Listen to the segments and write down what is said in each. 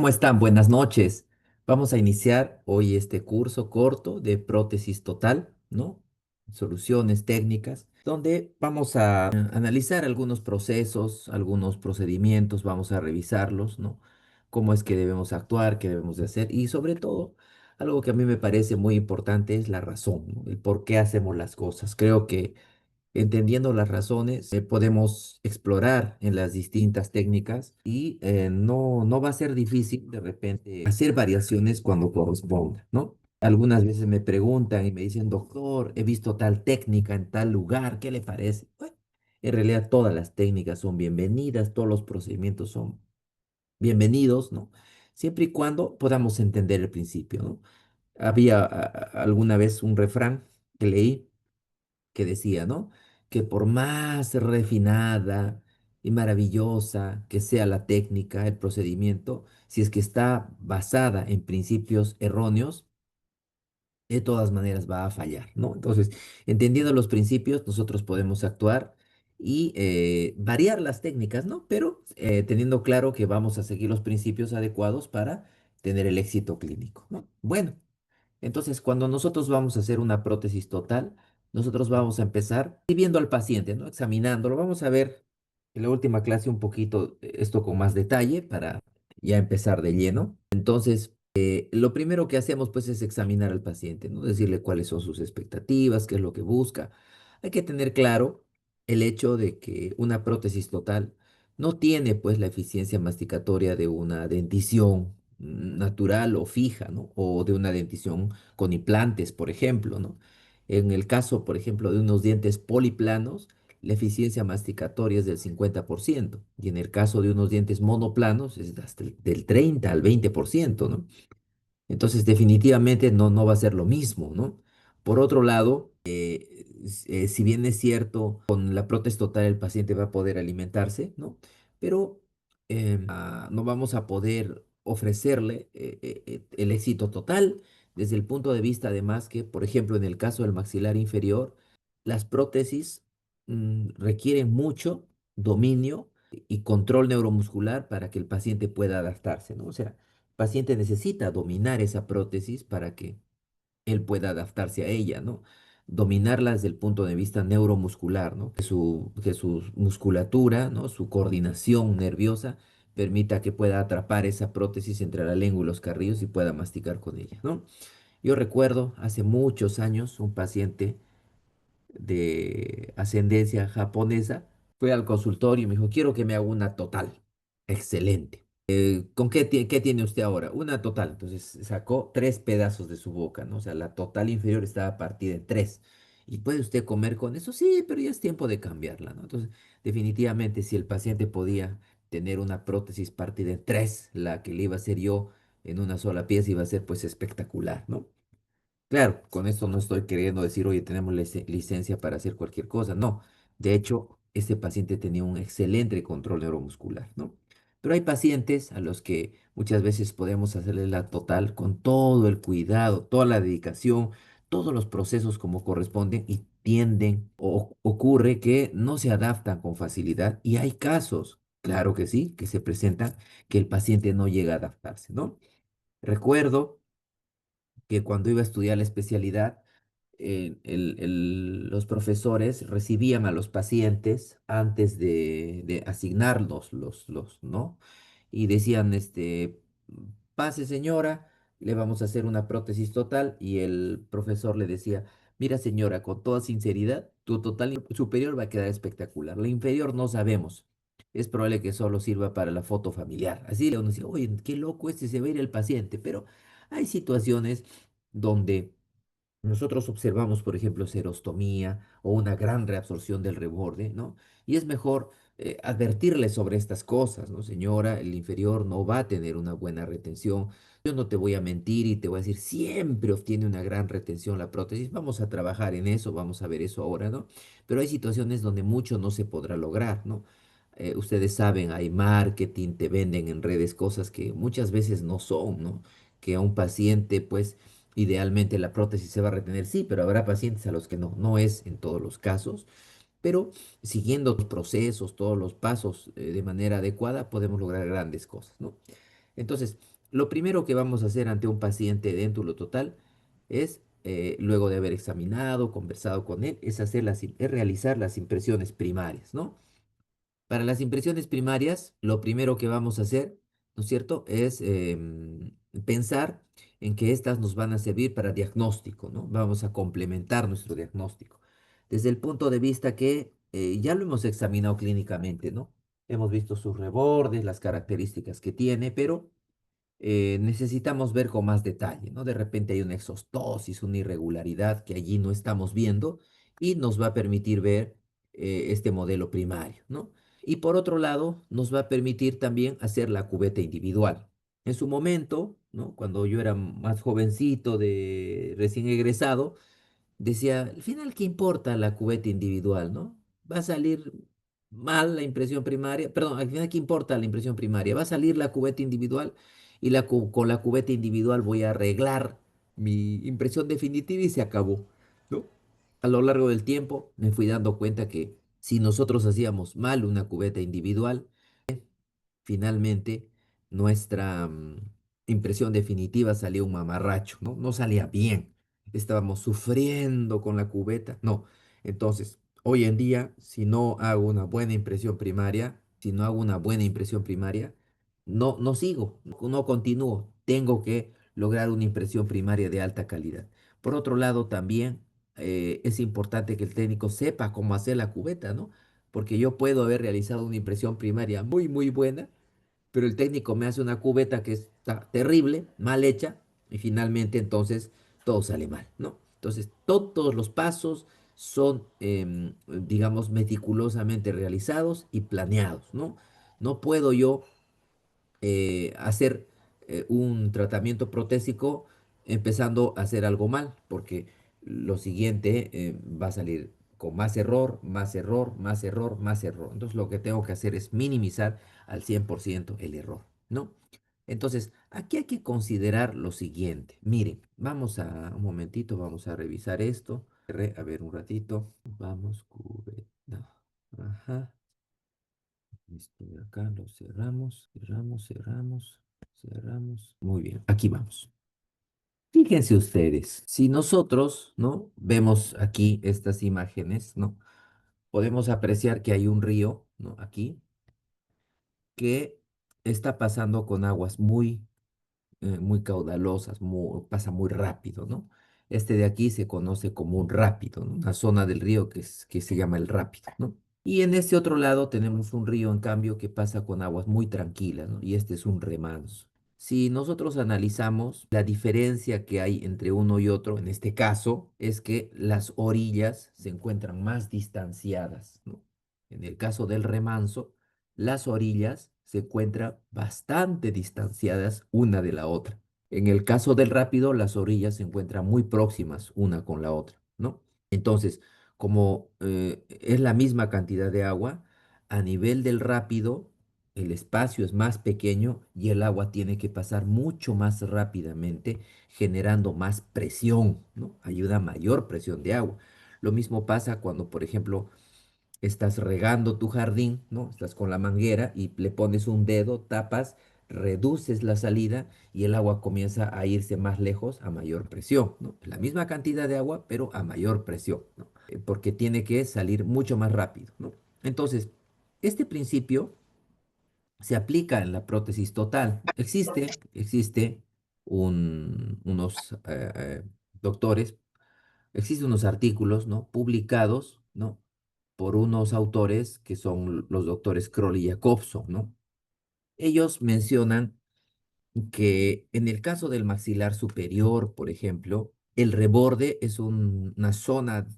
¿Cómo están? Buenas noches. Vamos a iniciar hoy este curso corto de prótesis total, ¿no? Soluciones técnicas, donde vamos a analizar algunos procesos, algunos procedimientos, vamos a revisarlos, ¿no? Cómo es que debemos actuar, qué debemos de hacer y sobre todo, algo que a mí me parece muy importante es la razón, ¿no? El por qué hacemos las cosas. Creo que entendiendo las razones, podemos explorar en las distintas técnicas y no va a ser difícil de repente hacer variaciones cuando corresponda, ¿no? Algunas veces me preguntan y me dicen, doctor, he visto tal técnica en tal lugar, ¿qué le parece? Bueno, en realidad todas las técnicas son bienvenidas, todos los procedimientos son bienvenidos, ¿no? Siempre y cuando podamos entender el principio, ¿no? Había alguna vez un refrán que leí que decía, ¿no? Que por más refinada y maravillosa que sea la técnica, el procedimiento, si es que está basada en principios erróneos, de todas maneras va a fallar, ¿no? Entonces, entendiendo los principios, nosotros podemos actuar y variar las técnicas, ¿no? Pero teniendo claro que vamos a seguir los principios adecuados para tener el éxito clínico, ¿no? Bueno. Entonces, cuando nosotros vamos a hacer una prótesis total, nosotros vamos a empezar viendo al paciente, ¿no? Examinándolo. Vamos a ver en la última clase un poquito esto con más detalle para ya empezar de lleno. Entonces, lo primero que hacemos pues es examinar al paciente, ¿no? Decirle cuáles son sus expectativas, qué es lo que busca. Hay que tener claro el hecho de que una prótesis total no tiene pues la eficiencia masticatoria de una dentición natural o fija, ¿no? O de una dentición con implantes, por ejemplo, ¿no? En el caso, por ejemplo, de unos dientes poliplanos, la eficiencia masticatoria es del 50%, y en el caso de unos dientes monoplanos es hasta del 30 al 20%, ¿no? Entonces, definitivamente no va a ser lo mismo, ¿no? Por otro lado, si bien es cierto, con la prótesis total el paciente va a poder alimentarse, ¿no? Pero no vamos a poder ofrecerle el éxito total desde el punto de vista, además, que, por ejemplo, en el caso del maxilar inferior, las prótesis requieren mucho dominio y control neuromuscular para que el paciente pueda adaptarse, ¿no? O sea, paciente necesita dominar esa prótesis para que él pueda adaptarse a ella, ¿no? Dominarla desde el punto de vista neuromuscular, ¿no? Que su musculatura, ¿no? Su coordinación nerviosa permita que pueda atrapar esa prótesis entre la lengua y los carrillos y pueda masticar con ella, ¿no? Yo recuerdo hace muchos años un paciente de ascendencia japonesa fue al consultorio y me dijo, quiero que me haga una total. Excelente. ¿Con qué tiene usted ahora? Una total. Entonces sacó tres pedazos de su boca, ¿no? O sea, la total inferior estaba partida en tres. ¿Y puede usted comer con eso? Sí, pero ya es tiempo de cambiarla, ¿no? Entonces, definitivamente, si el paciente podía tener una prótesis partida en tres, la que le iba a hacer yo en una sola pieza iba a ser pues espectacular, ¿no? Claro, con esto no estoy queriendo decir, oye, tenemos licencia para hacer cualquier cosa. No, de hecho, este paciente tenía un excelente control neuromuscular, ¿no? Pero hay pacientes a los que muchas veces podemos hacerle la total con todo el cuidado, toda la dedicación, todos los procesos como corresponden y tienden o ocurre que no se adaptan con facilidad y hay casos, claro que sí, que se presentan que el paciente no llega a adaptarse, ¿no? Recuerdo que cuando iba a estudiar la especialidad, los profesores recibían a los pacientes antes de asignarlos, ¿no? Y decían, pase señora, le vamos a hacer una prótesis total. Y el profesor le decía, mira señora, con toda sinceridad, tu total superior va a quedar espectacular. La inferior no sabemos. Es probable que solo sirva para la foto familiar. Así uno decía, oye, qué loco se va a ir el paciente. Pero hay situaciones donde nosotros observamos, por ejemplo, serostomía o una gran reabsorción del reborde, ¿no? Y es mejor advertirle sobre estas cosas, ¿no? Señora, el inferior no va a tener una buena retención. Yo no te voy a mentir y te voy a decir, siempre obtiene una gran retención la prótesis. Vamos a trabajar en eso, vamos a ver eso ahora, ¿no? Pero hay situaciones donde mucho no se podrá lograr, ¿no? Ustedes saben, hay marketing, te venden en redes cosas que muchas veces no son, ¿no? Que a un paciente, pues, idealmente la prótesis se va a retener, sí, pero habrá pacientes a los que no es en todos los casos, pero siguiendo los procesos, todos los pasos de manera adecuada, podemos lograr grandes cosas, ¿no? Entonces, lo primero que vamos a hacer ante un paciente de déntulo total es, luego de haber examinado, conversado con él, es es realizar las impresiones primarias, ¿no? Para las impresiones primarias, lo primero que vamos a hacer, ¿no es cierto?, es pensar en que estas nos van a servir para diagnóstico, ¿no? Vamos a complementar nuestro diagnóstico. Desde el punto de vista que ya lo hemos examinado clínicamente, ¿no? Hemos visto sus rebordes, las características que tiene, pero necesitamos ver con más detalle, ¿no? De repente hay una exostosis, una irregularidad que allí no estamos viendo y nos va a permitir ver este modelo primario, ¿no? Y por otro lado, nos va a permitir también hacer la cubeta individual. En su momento, ¿no? Cuando yo era más jovencito, de recién egresado, decía, al final, ¿qué importa la cubeta individual, no? Va a salir mal la impresión primaria, perdón, al final, ¿qué importa la impresión primaria? Va a salir la cubeta individual y con la cubeta individual voy a arreglar mi impresión definitiva y se acabó, ¿no? A lo largo del tiempo me fui dando cuenta que si nosotros hacíamos mal una cubeta individual, finalmente nuestra impresión definitiva salía un mamarracho, ¿no? No salía bien. Estábamos sufriendo con la cubeta. No. Entonces, hoy en día, si no hago una buena impresión primaria, si no hago una buena impresión primaria, no sigo, no continúo. Tengo que lograr una impresión primaria de alta calidad. Por otro lado, también es importante que el técnico sepa cómo hacer la cubeta, ¿no? Porque yo puedo haber realizado una impresión primaria muy, muy buena, pero el técnico me hace una cubeta que está terrible, mal hecha, y finalmente entonces todo sale mal, ¿no? Entonces todos los pasos son, digamos, meticulosamente realizados y planeados, ¿no? No puedo yo hacer un tratamiento protésico empezando a hacer algo mal, porque lo siguiente va a salir con más error, más error, más error, más error. Entonces lo que tengo que hacer es minimizar al 100% el error, ¿no? Entonces, aquí hay que considerar lo siguiente. Miren, vamos a un momentito, vamos a revisar esto. A ver un ratito. Vamos, cubeta. Ajá. Esto de acá lo cerramos, cerramos, cerramos, cerramos. Muy bien, aquí vamos. Fíjense ustedes, si nosotros, ¿no? Vemos aquí estas imágenes, ¿no? Podemos apreciar que hay un río, ¿no? Aquí, que está pasando con aguas muy caudalosas, pasa muy rápido, ¿no? Este de aquí se conoce como un rápido, ¿no? Una zona del río que se llama el rápido, ¿no? Y en este otro lado tenemos un río, en cambio, que pasa con aguas muy tranquilas, ¿no? Y este es un remanso. Si nosotros analizamos la diferencia que hay entre uno y otro, en este caso, es que las orillas se encuentran más distanciadas, ¿no? En el caso del remanso, las orillas se encuentran bastante distanciadas una de la otra. En el caso del rápido, las orillas se encuentran muy próximas una con la otra, ¿no? Entonces, como es la misma cantidad de agua, a nivel del rápido, el espacio es más pequeño y el agua tiene que pasar mucho más rápidamente, generando más presión, ¿no? Ayuda a mayor presión de agua. Lo mismo pasa cuando, por ejemplo, estás regando tu jardín, ¿no? Estás con la manguera y le pones un dedo, tapas, reduces la salida y el agua comienza a irse más lejos a mayor presión, ¿no? La misma cantidad de agua, pero a mayor presión, ¿no? Porque tiene que salir mucho más rápido, ¿no? Entonces, este principio se aplica en la prótesis total. Existe unos doctores, existen unos artículos, ¿no? Publicados, ¿no? Por unos autores que son los doctores Crowley y Jacobson, ¿no? Ellos mencionan que en el caso del maxilar superior, por ejemplo, el reborde es una zona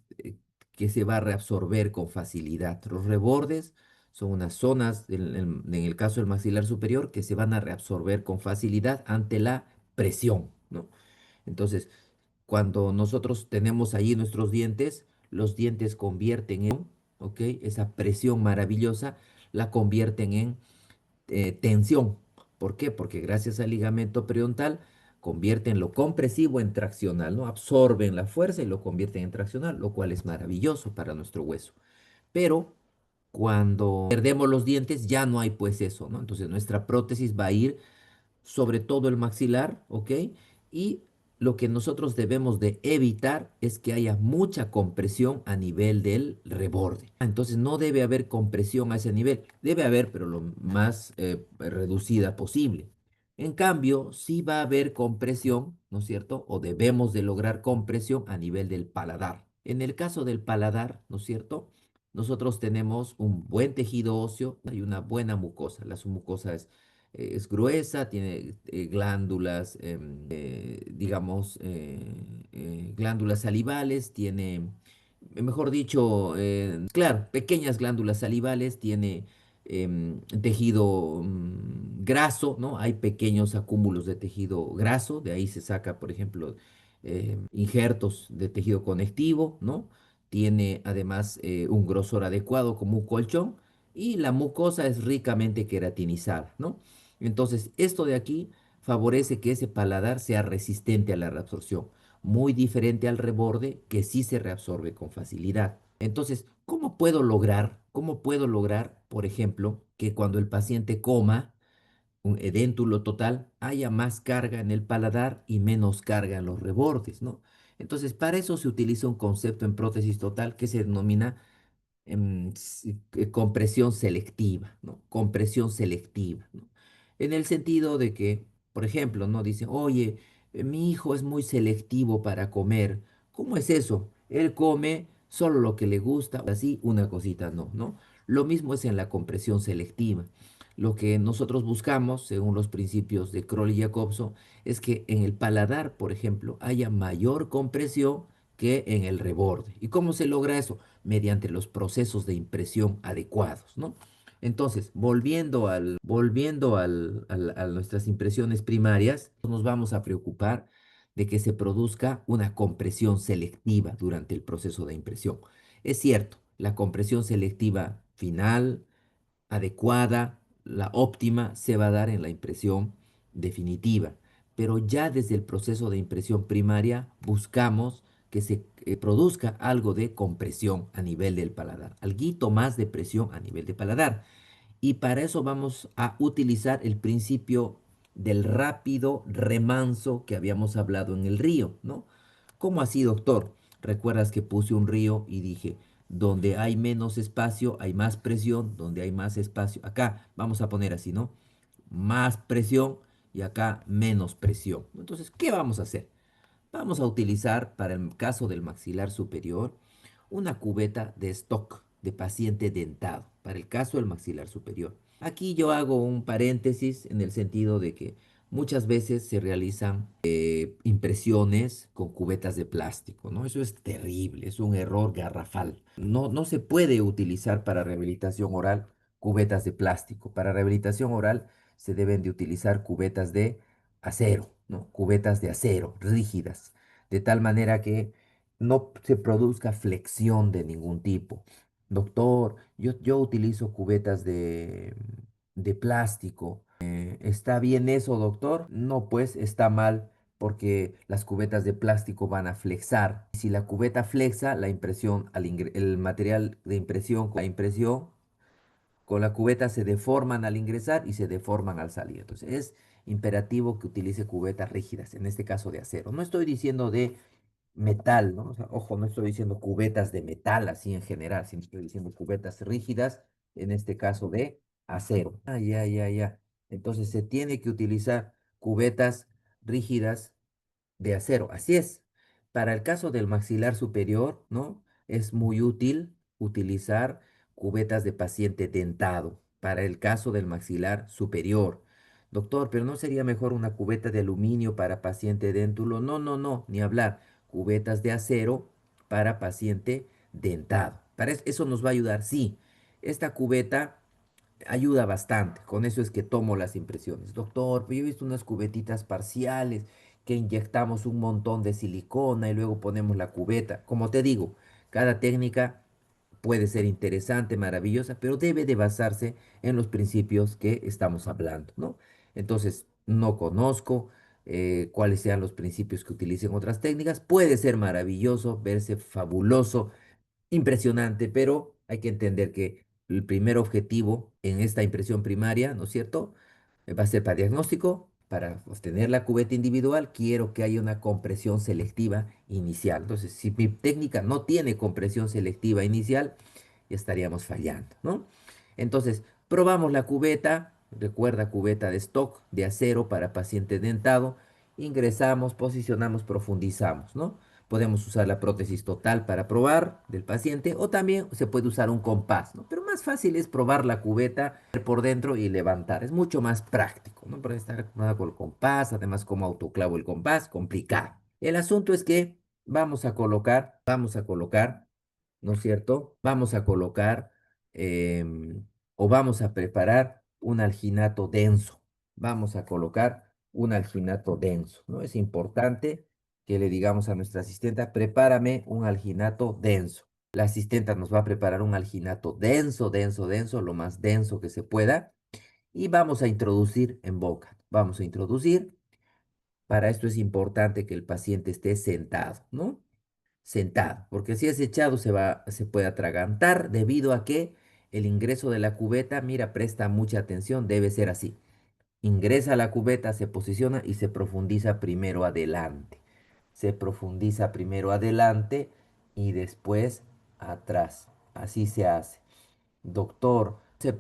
que se va a reabsorber con facilidad. Los rebordes son unas zonas, en el caso del maxilar superior, que se van a reabsorber con facilidad ante la presión, ¿no? Entonces, cuando nosotros tenemos ahí nuestros dientes, los dientes convierten en, ¿ok? Esa presión maravillosa la convierten en tensión. ¿Por qué? Porque gracias al ligamento periodontal convierten lo compresivo en traccional, ¿no? Absorben la fuerza y lo convierten en traccional, lo cual es maravilloso para nuestro hueso. Pero cuando perdemos los dientes ya no hay pues eso, ¿no? Entonces nuestra prótesis va a ir sobre todo el maxilar, ¿ok? Y lo que nosotros debemos de evitar es que haya mucha compresión a nivel del reborde. Entonces no debe haber compresión a ese nivel. Debe haber, pero lo más reducida posible. En cambio, sí va a haber compresión, ¿no es cierto? O debemos de lograr compresión a nivel del paladar. En el caso del paladar, ¿no es cierto? Nosotros tenemos un buen tejido óseo y una buena mucosa. La mucosa es gruesa, tiene glándulas, digamos, glándulas salivales, tiene, mejor dicho, claro, pequeñas glándulas salivales, tiene tejido graso, ¿no? Hay pequeños acúmulos de tejido graso, de ahí se saca, por ejemplo, injertos de tejido conectivo, ¿no? Tiene además un grosor adecuado como un colchón y la mucosa es ricamente queratinizada, ¿no? Entonces, esto de aquí favorece que ese paladar sea resistente a la reabsorción, muy diferente al reborde que sí se reabsorbe con facilidad. Entonces, cómo puedo lograr, por ejemplo, que cuando el paciente coma, un edéntulo total, haya más carga en el paladar y menos carga en los rebordes, ¿no? Entonces, para eso se utiliza un concepto en prótesis total que se denomina compresión selectiva, ¿no? Compresión selectiva, ¿no? En el sentido de que, por ejemplo, ¿no? Dicen, oye, mi hijo es muy selectivo para comer. ¿Cómo es eso? Él come solo lo que le gusta, así una cosita no, ¿no? Lo mismo es en la compresión selectiva. Lo que nosotros buscamos, según los principios de Crowley y Jacobson, es que en el paladar, por ejemplo, haya mayor compresión que en el reborde. ¿Y cómo se logra eso? Mediante los procesos de impresión adecuados, ¿no? Entonces, a nuestras impresiones primarias, nos vamos a preocupar de que se produzca una compresión selectiva durante el proceso de impresión. Es cierto, la compresión selectiva final, adecuada, la óptima, se va a dar en la impresión definitiva, pero ya desde el proceso de impresión primaria buscamos que se produzca algo de compresión a nivel del paladar, alguito más de presión a nivel de paladar. Y para eso vamos a utilizar el principio del rápido remanso que habíamos hablado en el río, ¿no? ¿Cómo así, doctor? ¿Recuerdas que puse un río y dije, donde hay menos espacio, hay más presión, donde hay más espacio, acá vamos a poner así, ¿no? Más presión y acá menos presión. Entonces, ¿qué vamos a hacer? Vamos a utilizar para el caso del maxilar superior una cubeta de stock de paciente dentado, para el caso del maxilar superior. Aquí yo hago un paréntesis en el sentido de que muchas veces se realizan impresiones con cubetas de plástico, ¿no? Eso es terrible, es un error garrafal. No se puede utilizar para rehabilitación oral cubetas de plástico. Para rehabilitación oral se deben de utilizar cubetas de acero, ¿no? Cubetas de acero rígidas, de tal manera que no se produzca flexión de ningún tipo. Doctor, yo utilizo cubetas de plástico. ¿Está bien eso, doctor? No, pues está mal porque las cubetas de plástico van a flexar. Si la cubeta flexa, la impresión, el material de impresión, la impresión con la cubeta se deforman al ingresar y se deforman al salir. Entonces es imperativo que utilice cubetas rígidas, en este caso de acero. No estoy diciendo de metal, ¿no? O sea, ojo, no estoy diciendo cubetas de metal así en general, sino estoy diciendo cubetas rígidas, en este caso de acero. Ah, ya, ya, ya. Entonces se tiene que utilizar cubetas rígidas de acero. Así es. Para el caso del maxilar superior, ¿no? Es muy útil utilizar cubetas de paciente dentado. Para el caso del maxilar superior. Doctor, pero ¿no sería mejor una cubeta de aluminio para paciente déntulo? No, no, no, ni hablar. Cubetas de acero para paciente dentado. Eso nos va a ayudar, sí. Esta cubeta ayuda bastante. Con eso es que tomo las impresiones. Doctor, pero yo he visto unas cubetitas parciales que inyectamos un montón de silicona y luego ponemos la cubeta. Como te digo, cada técnica puede ser interesante, maravillosa, pero debe de basarse en los principios que estamos hablando, ¿no? Entonces, no conozco cuáles sean los principios que utilicen otras técnicas. Puede ser maravilloso, verse fabuloso, impresionante, pero hay que entender que el primer objetivo en esta impresión primaria, ¿no es cierto? Va a ser para diagnóstico, para obtener la cubeta individual, quiero que haya una compresión selectiva inicial. Entonces, si mi técnica no tiene compresión selectiva inicial, ya estaríamos fallando, ¿no? Entonces, probamos la cubeta, recuerda cubeta de stock de acero para paciente dentado, ingresamos, posicionamos, profundizamos, ¿no? Podemos usar la prótesis total para probar del paciente o también se puede usar un compás, ¿no? Pero más fácil es probar la cubeta por dentro y levantar. Es mucho más práctico, ¿no? Para estar acostumbrado con el compás, además como autoclavo el compás, complicado. El asunto es que vamos a colocar, ¿no es cierto? Vamos a colocar o vamos a preparar un alginato denso. Vamos a colocar un alginato denso, ¿no? Es importante que le digamos a nuestra asistenta, prepárame un alginato denso. La asistenta nos va a preparar un alginato denso, denso, denso, lo más denso que se pueda. Y vamos a introducir en boca. Vamos a introducir. Para esto es importante que el paciente esté sentado, ¿no? Sentado, porque si es echado se puede atragantar debido a que el ingreso de la cubeta, mira, presta mucha atención, debe ser así. Ingresa a la cubeta, se posiciona y se profundiza primero adelante. Se profundiza primero adelante y después atrás. Así se hace. Doctor,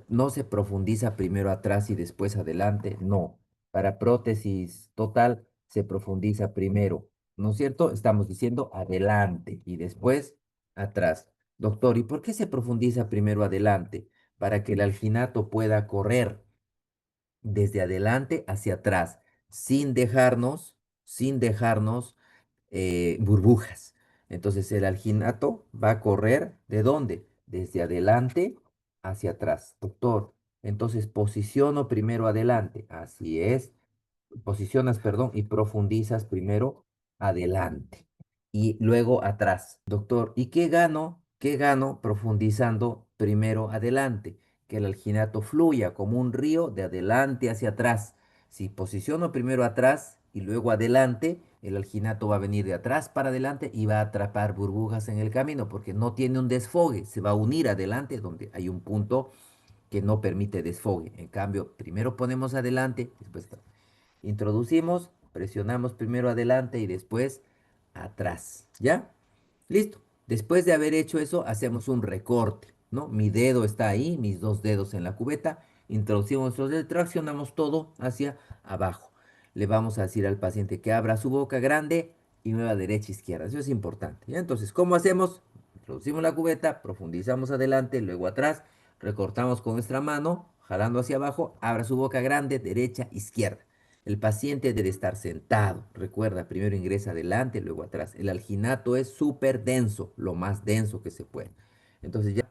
no se profundiza primero atrás y después adelante. No. Para prótesis total se profundiza primero. ¿No es cierto? Estamos diciendo adelante y después atrás. Doctor, ¿y por qué se profundiza primero adelante? Para que el alginato pueda correr desde adelante hacia atrás, sin dejarnos burbujas. Entonces el alginato va a correr ¿de dónde? Desde adelante hacia atrás. Doctor, entonces posiciono primero adelante. Así es. Posicionas, perdón, y profundizas primero adelante y luego atrás. Doctor, ¿y qué gano? ¿Qué gano profundizando primero adelante? Que el alginato fluya como un río de adelante hacia atrás. Si posiciono primero atrás y luego adelante, el alginato va a venir de atrás para adelante y va a atrapar burbujas en el camino porque no tiene un desfogue, se va a unir adelante donde hay un punto que no permite desfogue. En cambio, primero ponemos adelante, después introducimos, presionamos primero adelante y después atrás. ¿Ya? Listo. Después de haber hecho eso, hacemos un recorte, ¿no? Mi dedo está ahí, mis dos dedos en la cubeta. Introducimos nuestros dedos, traccionamos todo hacia abajo. Le vamos a decir al paciente que abra su boca grande y mueva derecha e izquierda. Eso es importante. ¿Ya? Entonces, ¿cómo hacemos? Introducimos la cubeta, profundizamos adelante, luego atrás, recortamos con nuestra mano, jalando hacia abajo, abra su boca grande, derecha, izquierda. El paciente debe estar sentado. Recuerda, primero ingresa adelante, luego atrás. El alginato es súper denso, lo más denso que se puede. Entonces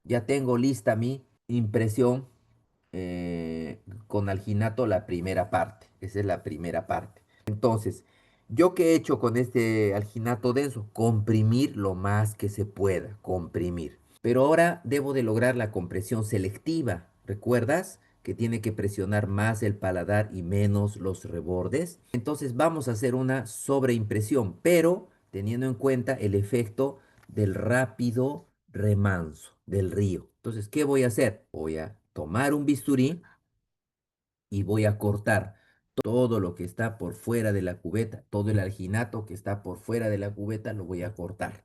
ya tengo lista mi impresión con alginato la primera parte. Esa es la primera parte. Entonces, ¿yo qué he hecho con este alginato denso? Comprimir lo más que se pueda, comprimir. Pero ahora debo de lograr la compresión selectiva. ¿Recuerdas? Que tiene que presionar más el paladar y menos los rebordes. Entonces vamos a hacer una sobreimpresión, pero teniendo en cuenta el efecto del rápido remanso del río. Entonces, ¿qué voy a hacer? Voy a tomar un bisturí y voy a cortar todo lo que está por fuera de la cubeta, todo el alginato que está por fuera de la cubeta, lo voy a cortar.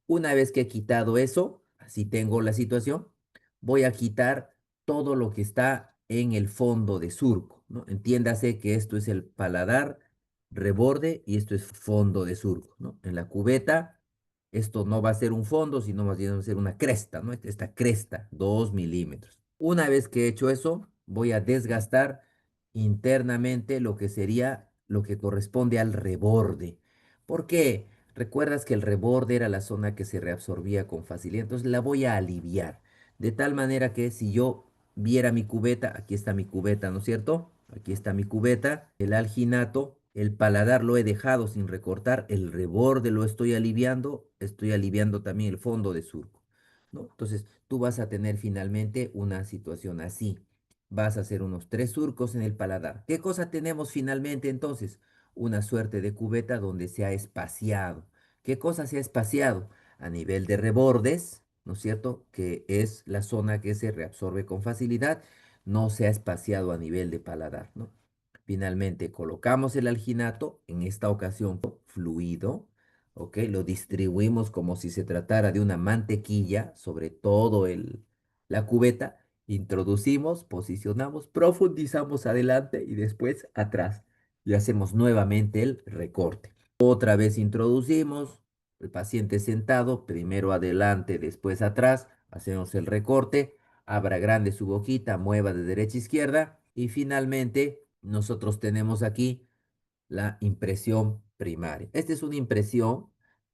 Una vez que he quitado eso, así tengo la situación, voy a quitar todo lo que está en el fondo de surco, ¿no? Entiéndase que esto es el paladar, reborde y esto es fondo de surco, ¿no? En la cubeta, esto no va a ser un fondo, sino más bien va a ser una cresta, ¿no? Esta cresta, 2 milímetros. Una vez que he hecho eso, voy a desgastar internamente lo que sería lo que corresponde al reborde. ¿Por qué? Recuerdas que el reborde era la zona que se reabsorbía con facilidad, entonces la voy a aliviar. De tal manera que si yo viera mi cubeta, aquí está mi cubeta, ¿no es cierto? Aquí está mi cubeta, el alginato, el paladar lo he dejado sin recortar, el reborde lo estoy aliviando también el fondo de surco, ¿no? Entonces tú vas a tener finalmente una situación así. Vas a hacer unos 3 surcos en el paladar. ¿Qué cosa tenemos finalmente entonces? Una suerte de cubeta donde se ha espaciado. ¿Qué cosa se ha espaciado? A nivel de rebordes, ¿no es cierto? Que es la zona que se reabsorbe con facilidad, no se ha espaciado a nivel de paladar, ¿no? Finalmente colocamos el alginato, en esta ocasión fluido, ¿ok? Lo distribuimos como si se tratara de una mantequilla sobre todo la cubeta. Introducimos, posicionamos, profundizamos adelante y después atrás. Y hacemos nuevamente el recorte. Otra vez introducimos, el paciente sentado, primero adelante, después atrás, hacemos el recorte, abra grande su boquita, mueva de derecha a izquierda y finalmente nosotros tenemos aquí la impresión primaria. Esta es una impresión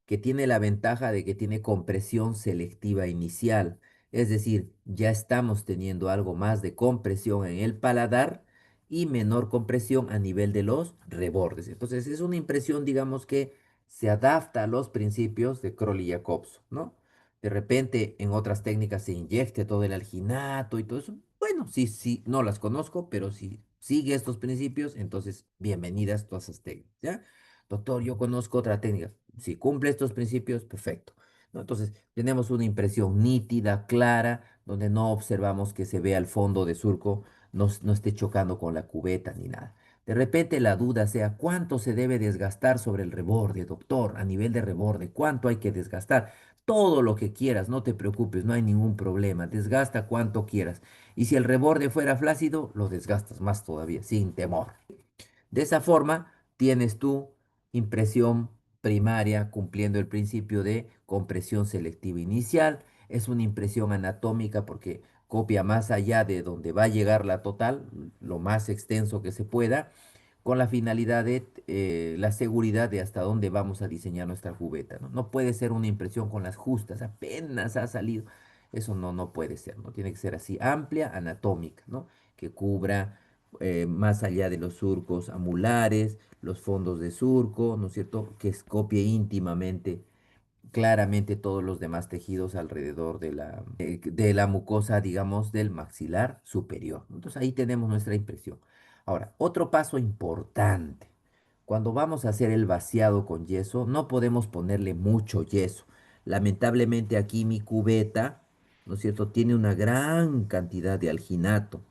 que tiene la ventaja de que tiene compresión selectiva inicial, es decir, ya estamos teniendo algo más de compresión en el paladar y menor compresión a nivel de los rebordes. Entonces es una impresión, digamos que se adapta a los principios de Crowley-Jacobson, ¿no? De repente en otras técnicas se inyecte todo el alginato y todo eso. Bueno, sí, sí, no las conozco, pero si sigue estos principios, entonces bienvenidas todas esas técnicas, ¿ya? Doctor, yo conozco otra técnica. Si cumple estos principios, perfecto, ¿no? Entonces, tenemos una impresión nítida, clara, donde no observamos que se vea el fondo de surco, no esté chocando con la cubeta ni nada. De repente la duda sea, ¿cuánto se debe desgastar sobre el reborde, doctor? A nivel de reborde, ¿cuánto hay que desgastar? Todo lo que quieras, no te preocupes, no hay ningún problema. Desgasta cuanto quieras. Y si el reborde fuera flácido, lo desgastas más todavía, sin temor. De esa forma, tienes tu impresión primaria cumpliendo el principio de compresión selectiva inicial. Es una impresión anatómica porque copia más allá de donde va a llegar la total, lo más extenso que se pueda, con la finalidad de la seguridad de hasta dónde vamos a diseñar nuestra cubeta, ¿no? No puede ser una impresión con las justas, apenas ha salido. Eso no puede ser, ¿no? Tiene que ser así, amplia, anatómica, ¿no? Que cubra más allá de los surcos amulares, los fondos de surco, ¿no es cierto? Que copie íntimamente, claramente todos los demás tejidos alrededor de la mucosa, digamos, del maxilar superior. Entonces ahí tenemos nuestra impresión. Ahora, otro paso importante. Cuando vamos a hacer el vaciado con yeso, no podemos ponerle mucho yeso. Lamentablemente aquí mi cubeta, ¿no es cierto?, tiene una gran cantidad de alginato.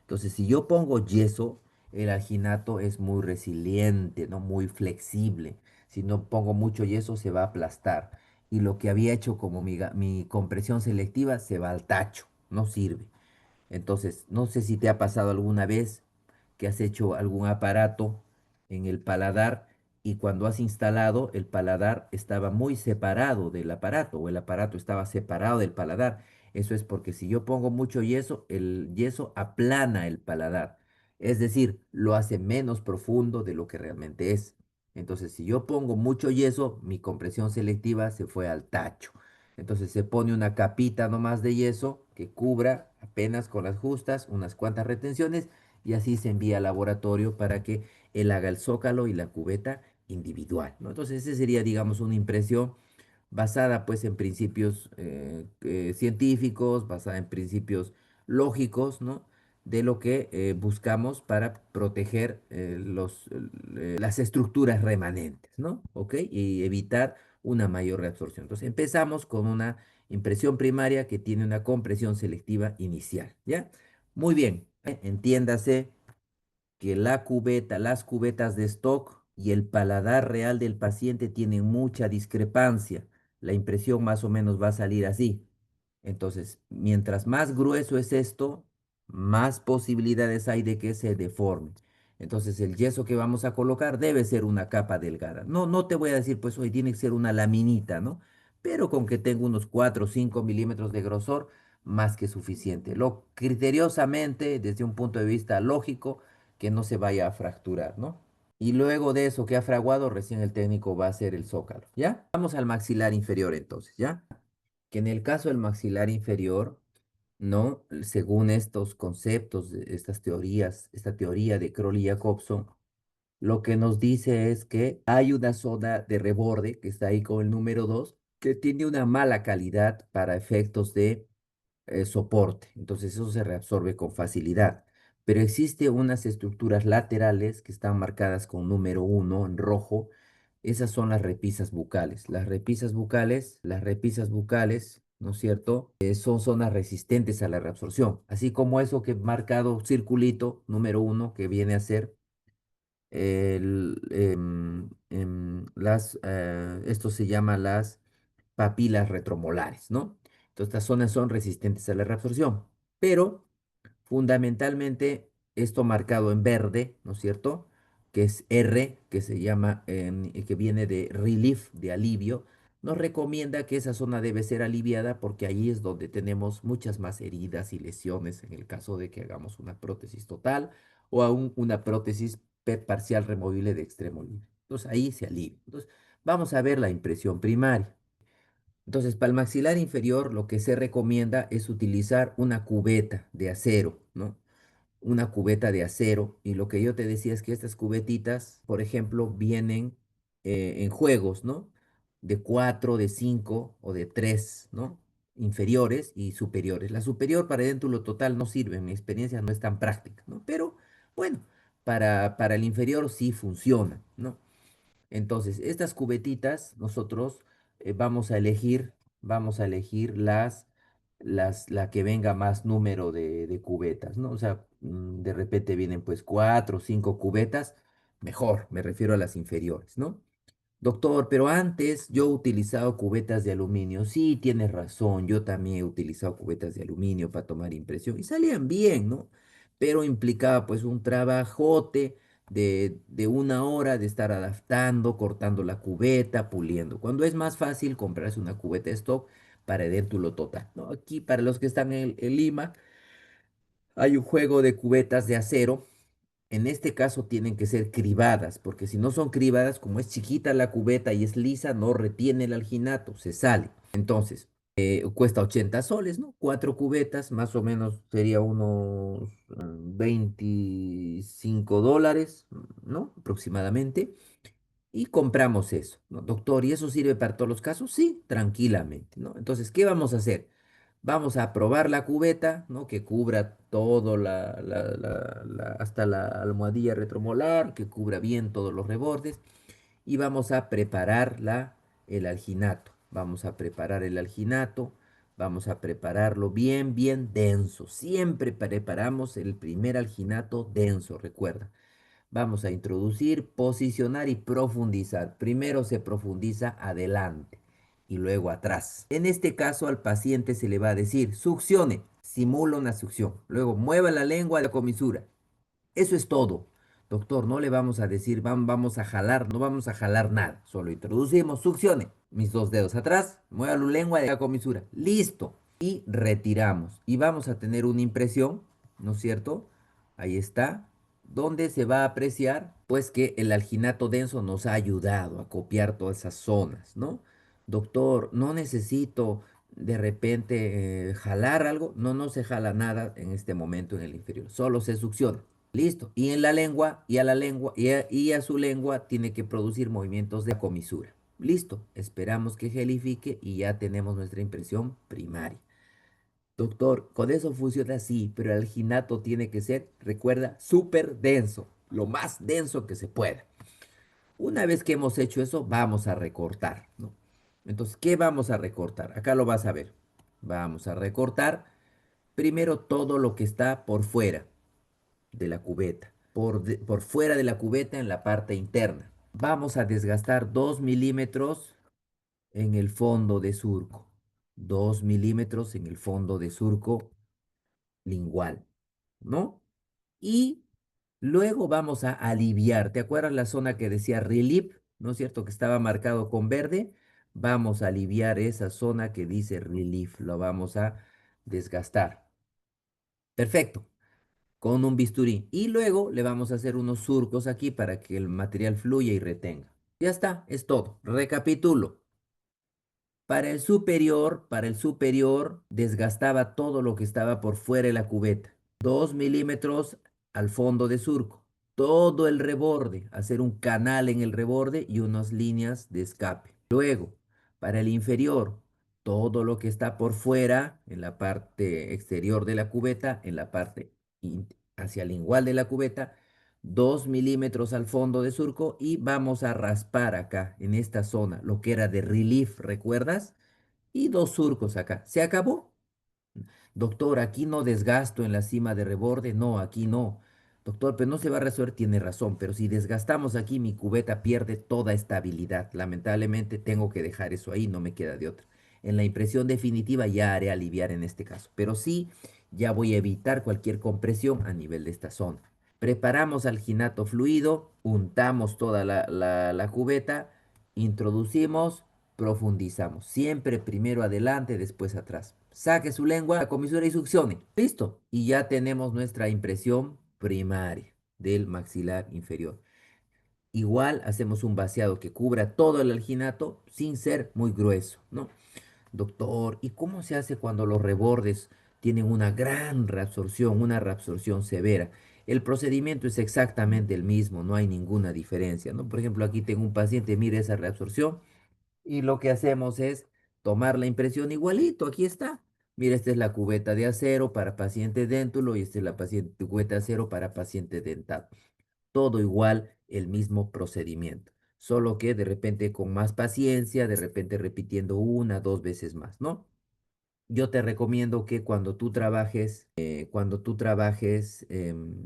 Entonces, si yo pongo yeso, el alginato es muy resiliente, ¿no? Muy flexible. Si no pongo mucho yeso, se va a aplastar. Y lo que había hecho como mi compresión selectiva se va al tacho, no sirve. Entonces, no sé si te ha pasado alguna vez que has hecho algún aparato en el paladar y cuando has instalado el paladar estaba muy separado del aparato o el aparato estaba separado del paladar. Eso es porque si yo pongo mucho yeso, el yeso aplana el paladar. Es decir, lo hace menos profundo de lo que realmente es. Entonces, si yo pongo mucho yeso, mi compresión selectiva se fue al tacho. Entonces se pone una capita nomás de yeso que cubra apenas con las justas unas cuantas retenciones y así se envía al laboratorio para que él haga el zócalo y la cubeta individual, ¿no? Entonces ese sería, digamos, una impresión basada pues en principios científicos, basada en principios lógicos, ¿no? De lo que buscamos para proteger las estructuras remanentes, ¿no? ¿Ok? Y evitar una mayor reabsorción. Entonces empezamos con una impresión primaria que tiene una compresión selectiva inicial, ¿ya? Muy bien, entiéndase que la cubeta, las cubetas de stock y el paladar real del paciente tienen mucha discrepancia. La impresión más o menos va a salir así. Entonces, mientras más grueso es esto, más posibilidades hay de que se deforme. Entonces, el yeso que vamos a colocar debe ser una capa delgada. No te voy a decir, pues hoy tiene que ser una laminita, ¿no? Pero con que tenga unos 4 o 5 milímetros de grosor, más que suficiente. Lo criteriosamente, desde un punto de vista lógico, que no se vaya a fracturar, ¿no? Y luego de eso que ha fraguado, recién el técnico va a hacer el zócalo, ¿ya? Vamos al maxilar inferior entonces, ¿ya? Que en el caso del maxilar inferior, ¿no? Según estos conceptos, estas teorías, esta teoría de Crowley-Jacobson, lo que nos dice es que hay una zona de reborde, que está ahí con el número 2 que tiene una mala calidad para efectos de soporte. Entonces eso se reabsorbe con facilidad. Pero existe unas estructuras laterales que están marcadas con número 1 en rojo. Esas son las repisas bucales. Las repisas bucales, ¿no es cierto? Son zonas resistentes a la reabsorción. Así como eso que he marcado circulito número 1 que viene a ser esto se llama las papilas retromolares, ¿no? Entonces, estas zonas son resistentes a la reabsorción, pero fundamentalmente esto marcado en verde, ¿no es cierto? Que es R, que se llama, que viene de relief, de alivio, nos recomienda que esa zona debe ser aliviada porque allí es donde tenemos muchas más heridas y lesiones en el caso de que hagamos una prótesis total o aún una prótesis PET parcial removible de extremo libre. Entonces ahí se alivia. Entonces vamos a ver la impresión primaria. Entonces, para el maxilar inferior, lo que se recomienda es utilizar una cubeta de acero, ¿no? Una cubeta de acero. Y lo que yo te decía es que estas cubetitas, por ejemplo, vienen en juegos, ¿no? De 4, de 5 o de 3, ¿no? Inferiores y superiores. La superior para edéntulo total no sirve, en mi experiencia no es tan práctica, ¿no? Pero bueno, para el inferior sí funciona, ¿no? Entonces, estas cubetitas nosotros vamos a elegir la que venga más número de cubetas, ¿no? O sea, de repente vienen pues 4 o 5 cubetas, mejor, me refiero a las inferiores, ¿no? Doctor, pero antes yo he utilizado cubetas de aluminio. Sí, tienes razón, yo también he utilizado cubetas de aluminio para tomar impresión y salían bien, ¿no? Pero implicaba pues un trabajote de 1 hora de estar adaptando, cortando la cubeta, puliendo. Cuando es más fácil comprarse una cubeta de stock para edértulo total, ¿no? Aquí para los que están en Lima hay un juego de cubetas de acero. En este caso tienen que ser cribadas, porque si no son cribadas, como es chiquita la cubeta y es lisa, no retiene el alginato, se sale. Entonces, cuesta 80 soles, ¿no? 4 cubetas, más o menos sería unos $25, ¿no? Aproximadamente. Y compramos eso, ¿no? Doctor, ¿y eso sirve para todos los casos? Sí, tranquilamente, ¿no? Entonces, ¿qué vamos a hacer? Vamos a probar la cubeta, ¿no? Que cubra todo hasta la almohadilla retromolar, que cubra bien todos los rebordes. Y vamos a preparar el alginato. Vamos a preparar el alginato. Vamos a prepararlo bien, bien denso. Siempre preparamos el primer alginato denso, recuerda. Vamos a introducir, posicionar y profundizar. Primero se profundiza adelante y luego atrás. En este caso al paciente se le va a decir, succione, simula una succión. Luego mueva la lengua de la comisura. Eso es todo. Doctor, no le vamos a decir, vamos a jalar, no vamos a jalar nada. Solo introducimos, succione. Mis 2 dedos atrás, mueva la lengua de la comisura. Listo. Y retiramos. Y vamos a tener una impresión, ¿no es cierto? Ahí está. Donde se va a apreciar, pues que el alginato denso nos ha ayudado a copiar todas esas zonas, ¿no? Doctor, no necesito de repente jalar algo. No, no se jala nada en este momento en el inferior. Solo se succiona. Listo. Y en la lengua, y a la lengua, y a su lengua tiene que producir movimientos de comisura. Listo. Esperamos que gelifique y ya tenemos nuestra impresión primaria. Doctor, con eso funciona así, pero el alginato tiene que ser, recuerda, súper denso, lo más denso que se pueda. Una vez que hemos hecho eso, vamos a recortar, ¿no? Entonces, ¿qué vamos a recortar? Acá lo vas a ver. Vamos a recortar primero todo lo que está por fuera de la cubeta, por fuera de la cubeta en la parte interna. Vamos a desgastar 2 milímetros en el fondo de surco, 2 milímetros en el fondo de surco lingual, ¿no? Y luego vamos a aliviar. ¿Te acuerdas la zona que decía relief? ¿No es cierto? Que estaba marcado con verde. Vamos a aliviar esa zona que dice relief. Lo vamos a desgastar. Perfecto. Con un bisturí. Y luego le vamos a hacer unos surcos aquí para que el material fluya y retenga. Ya está, es todo. Recapitulo. Para el superior, desgastaba todo lo que estaba por fuera de la cubeta. 2 milímetros al fondo de surco. Todo el reborde, hacer un canal en el reborde y unas líneas de escape. Luego, para el inferior, todo lo que está por fuera, en la parte exterior de la cubeta, en la parte hacia el igual de la cubeta, 2 milímetros al fondo de surco y vamos a raspar acá, en esta zona, lo que era de relief, ¿recuerdas? Y 2 surcos acá. ¿Se acabó? Doctor, aquí no desgasto en la cima de reborde. No, aquí no. Doctor, pero no se va a resolver, tiene razón, pero si desgastamos aquí, mi cubeta pierde toda estabilidad. Lamentablemente tengo que dejar eso ahí, no me queda de otra. En la impresión definitiva ya haré aliviar en este caso, pero sí, ya voy a evitar cualquier compresión a nivel de esta zona. Preparamos alginato fluido, untamos toda la cubeta, introducimos, profundizamos. Siempre primero adelante, después atrás. Saque su lengua, la comisura y succione. Listo. Y ya tenemos nuestra impresión primaria del maxilar inferior. Igual hacemos un vaciado que cubra todo el alginato sin ser muy grueso, ¿no? Doctor, ¿y cómo se hace cuando los rebordes tienen una gran reabsorción, una reabsorción severa? El procedimiento es exactamente el mismo, no hay ninguna diferencia, ¿no? Por ejemplo, aquí tengo un paciente, mire esa reabsorción, y lo que hacemos es tomar la impresión igualito, aquí está. Mira, esta es la cubeta de acero para paciente déntulo y esta es la cubeta de acero para paciente dental. Todo igual, el mismo procedimiento, solo que de repente con más paciencia, de repente repitiendo una, dos veces más, ¿no? Yo te recomiendo que cuando tú trabajes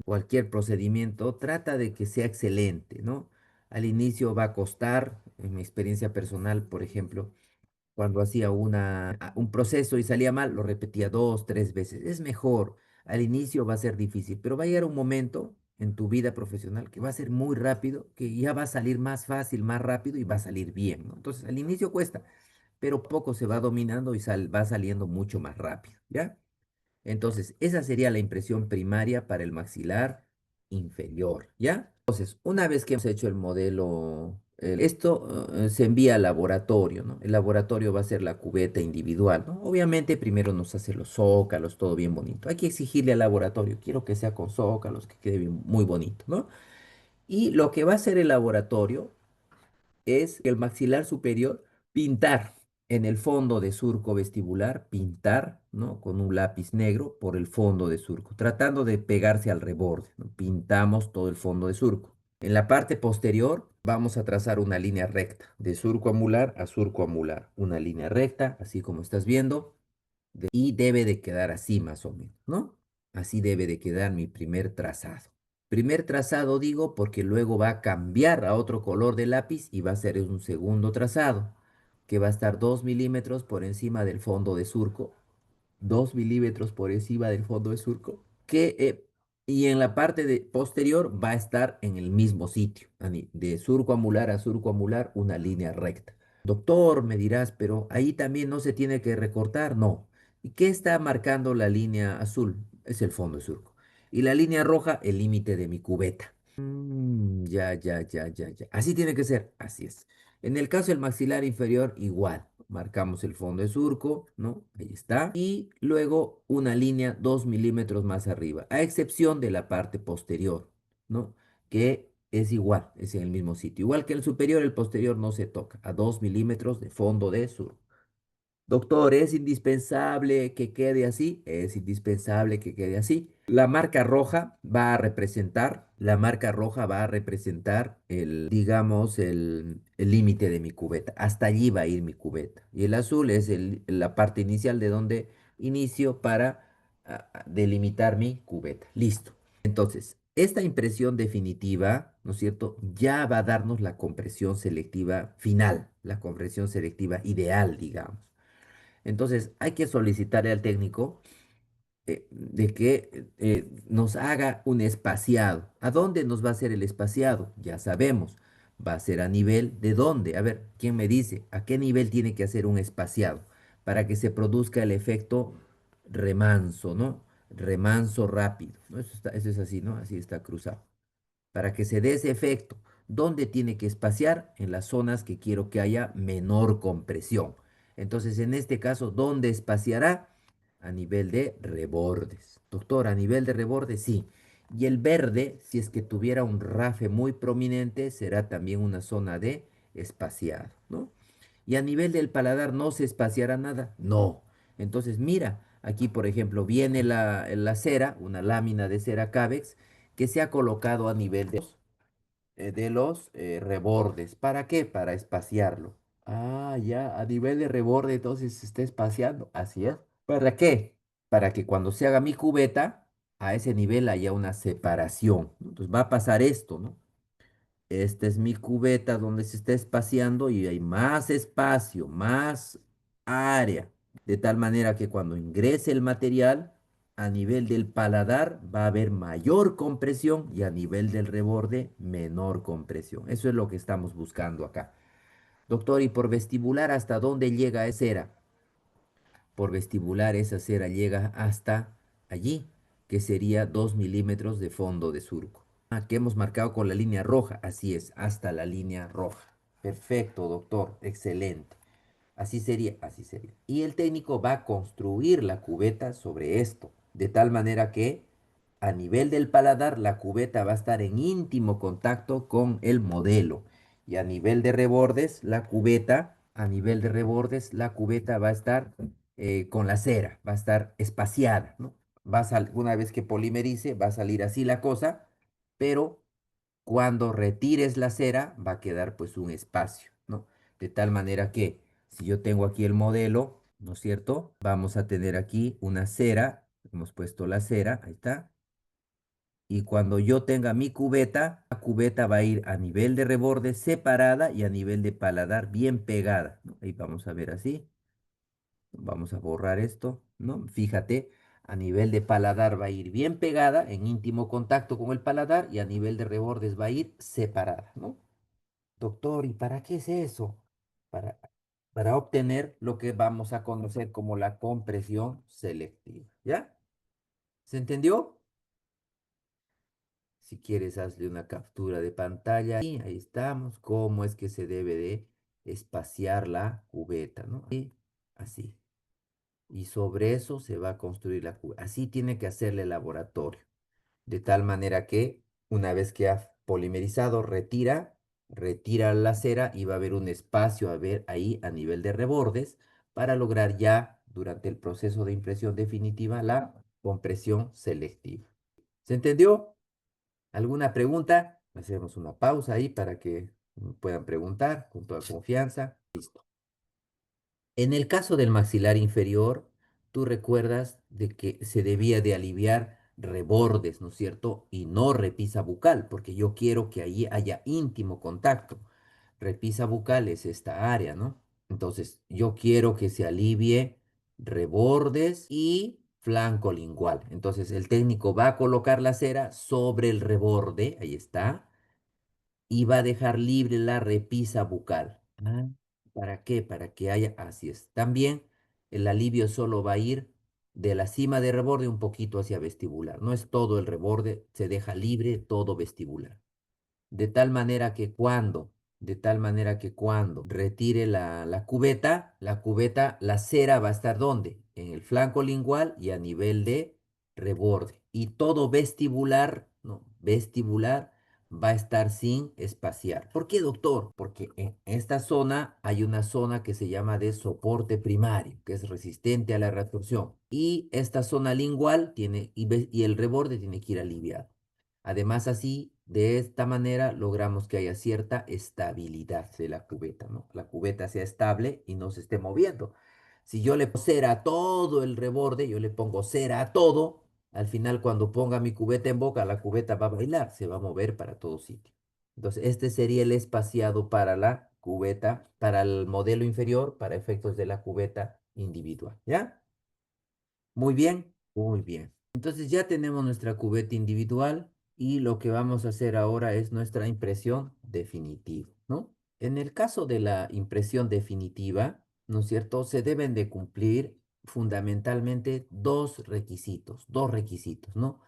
cualquier procedimiento, trata de que sea excelente, ¿no? Al inicio va a costar, en mi experiencia personal, por ejemplo, cuando hacía un proceso y salía mal, lo repetía dos, tres veces. Es mejor. Al inicio va a ser difícil, pero va a llegar un momento en tu vida profesional que va a ser muy rápido, que ya va a salir más fácil, más rápido y va a salir bien, ¿no? Entonces, al inicio cuesta, pero poco se va dominando y va saliendo mucho más rápido, ¿ya? Entonces, esa sería la impresión primaria para el maxilar inferior, ¿ya? Entonces, una vez que hemos hecho el modelo, esto se envía al laboratorio, ¿no? El laboratorio va a hacer la cubeta individual, ¿no? Obviamente, primero nos hace los zócalos, todo bien bonito. Hay que exigirle al laboratorio, quiero que sea con zócalos, que quede muy bonito, ¿no? Y lo que va a hacer el laboratorio es el maxilar superior, pintar en el fondo de surco vestibular, pintar, ¿no? Con un lápiz negro por el fondo de surco, tratando de pegarse al reborde, ¿no? Pintamos todo el fondo de surco. En la parte posterior vamos a trazar una línea recta, de surco amular a surco amular, una línea recta, así como estás viendo, y debe de quedar así más o menos, ¿no? Así debe de quedar mi primer trazado. Primer trazado digo porque luego va a cambiar a otro color de lápiz y va a ser un segundo trazado que va a estar 2 milímetros por encima del fondo de surco, 2 milímetros por encima del fondo de surco, y en la parte posterior va a estar en el mismo sitio, de surco amular a surco amular, una línea recta. Doctor, me dirás, pero ahí también no se tiene que recortar, no. ¿Y qué está marcando la línea azul? Es el fondo de surco. Y la línea roja, el límite de mi cubeta. Ya. Así tiene que ser, así es. En el caso del maxilar inferior, igual. Marcamos el fondo de surco, ¿no? Ahí está. Y luego una línea 2 milímetros más arriba, a excepción de la parte posterior, ¿no? Que es igual, es en el mismo sitio. Igual que el superior, el posterior no se toca, a 2 milímetros de fondo de surco. Doctor, ¿es indispensable que quede así? Es indispensable que quede así. La marca roja va a representar digamos, el límite de mi cubeta. Hasta allí va a ir mi cubeta. Y el azul es la parte inicial de donde inicio para delimitar mi cubeta. Listo. Entonces, esta impresión definitiva, ¿no es cierto? Ya va a darnos la compresión selectiva final, la compresión selectiva ideal, digamos. Entonces, hay que solicitarle al técnico de que nos haga un espaciado. ¿A dónde nos va a hacer el espaciado? Ya sabemos. Va a ser a nivel de dónde. A ver, ¿quién me dice? ¿A qué nivel tiene que hacer un espaciado? Para que se produzca el efecto remanso, ¿no? Remanso rápido, ¿no? Eso es así, ¿no? Así está cruzado. Para que se dé ese efecto, ¿dónde tiene que espaciar? En las zonas que quiero que haya menor compresión. Entonces, en este caso, ¿dónde espaciará? A nivel de rebordes. Doctor, a nivel de rebordes, sí. Y el verde, si es que tuviera un rafe muy prominente, será también una zona de espaciado, ¿no? Y a nivel del paladar, ¿no se espaciará nada? No. Entonces, mira, aquí, por ejemplo, viene la cera, una lámina de cera Cavex, que se ha colocado a nivel de los rebordes. ¿Para qué? Para espaciarlo. Ah, ya, a nivel de reborde, entonces se está espaciando. Así es. ¿Para qué? Para que cuando se haga mi cubeta, a ese nivel haya una separación, ¿no? Entonces va a pasar esto, ¿no? Esta es mi cubeta donde se está espaciando y hay más espacio, más área, de tal manera que cuando ingrese el material, a nivel del paladar va a haber mayor compresión y a nivel del reborde menor compresión. Eso es lo que estamos buscando acá. Doctor, ¿y por vestibular hasta dónde llega esa cera? Por vestibular esa cera llega hasta allí, que sería 2 milímetros de fondo de surco. Ah, que hemos marcado con la línea roja. Así es, hasta la línea roja. Perfecto, doctor. Excelente. Así sería, así sería. Y el técnico va a construir la cubeta sobre esto, de tal manera que a nivel del paladar la cubeta va a estar en íntimo contacto con el modelo. Y a nivel de rebordes, la cubeta va a estar con la cera, va a estar espaciada, ¿no? Una vez que polimerice, va a salir así la cosa, pero cuando retires la cera va a quedar pues un espacio, ¿no? De tal manera que si yo tengo aquí el modelo, ¿no es cierto? Vamos a tener aquí una cera, hemos puesto la cera, ahí está. Y cuando yo tenga mi cubeta, la cubeta va a ir a nivel de reborde separada y a nivel de paladar bien pegada, ¿no? Ahí vamos a ver así. Vamos a borrar esto, ¿no? Fíjate, a nivel de paladar va a ir bien pegada, en íntimo contacto con el paladar, y a nivel de rebordes va a ir separada, ¿no? Doctor, ¿y para qué es eso? Para, para obtener lo que vamos a conocer como la compresión selectiva, ¿ya? ¿Se entendió? Si quieres, hazle una captura de pantalla y ahí estamos, cómo es que se debe de espaciar la cubeta, ¿no? Y así. Y sobre eso se va a construir la cubeta. Así tiene que hacerle el laboratorio. De tal manera que una vez que ha polimerizado, retira la cera y va a haber un espacio a ver ahí a nivel de rebordes para lograr ya durante el proceso de impresión definitiva la compresión selectiva. ¿Se entendió? ¿Alguna pregunta? Hacemos una pausa ahí para que puedan preguntar con toda confianza. Listo. En el caso del maxilar inferior, tú recuerdas de que se debía de aliviar rebordes, ¿no es cierto? Y no repisa bucal, porque yo quiero que allí haya íntimo contacto. Repisa bucal es esta área, ¿no? Entonces, yo quiero que se alivie rebordes y flanco lingual. Entonces, el técnico va a colocar la cera sobre el reborde, ahí está, y va a dejar libre la repisa bucal. Ah, ¿para qué? Para que haya, así es. También el alivio solo va a ir de la cima de reborde un poquito hacia vestibular. No es todo el reborde, se deja libre todo vestibular. De tal manera que cuando retire la cubeta, la cera va a estar ¿dónde? En el flanco lingual y a nivel de reborde. Y todo vestibular, no, vestibular va a estar sin espaciar. ¿Por qué, doctor? Porque en esta zona hay una zona que se llama de soporte primario, que es resistente a la reabsorción. Y esta zona lingual tiene, y el reborde tiene que ir aliviado. Además, así, de esta manera, logramos que haya cierta estabilidad de la cubeta, ¿no? La cubeta sea estable y no se esté moviendo. Si yo le pongo cera a todo el reborde, yo le pongo cera a todo, al final cuando ponga mi cubeta en boca, la cubeta va a bailar, se va a mover para todo sitio. Entonces, este sería el espaciado para la cubeta, para el modelo inferior, para efectos de la cubeta individual, ¿ya? Muy bien, muy bien. Entonces ya tenemos nuestra cubeta individual y lo que vamos a hacer ahora es nuestra impresión definitiva, ¿no? En el caso de la impresión definitiva, ¿no es cierto? Se deben de cumplir fundamentalmente dos requisitos, ¿no?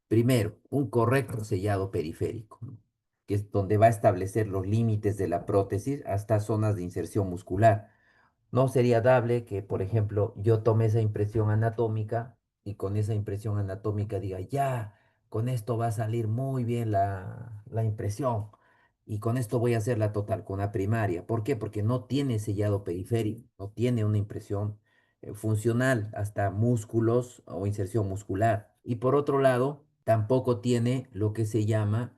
Primero, un correcto sellado periférico, ¿no? Que es donde va a establecer los límites de la prótesis hasta zonas de inserción muscular. No sería dable que, por ejemplo, yo tome esa impresión anatómica y con esa impresión anatómica diga, ya, con esto va a salir muy bien la impresión y con esto voy a hacer la total, con la primaria. ¿Por qué? Porque no tiene sellado periférico, no tiene una impresión funcional hasta músculos o inserción muscular. Y por otro lado, tampoco tiene lo que se llama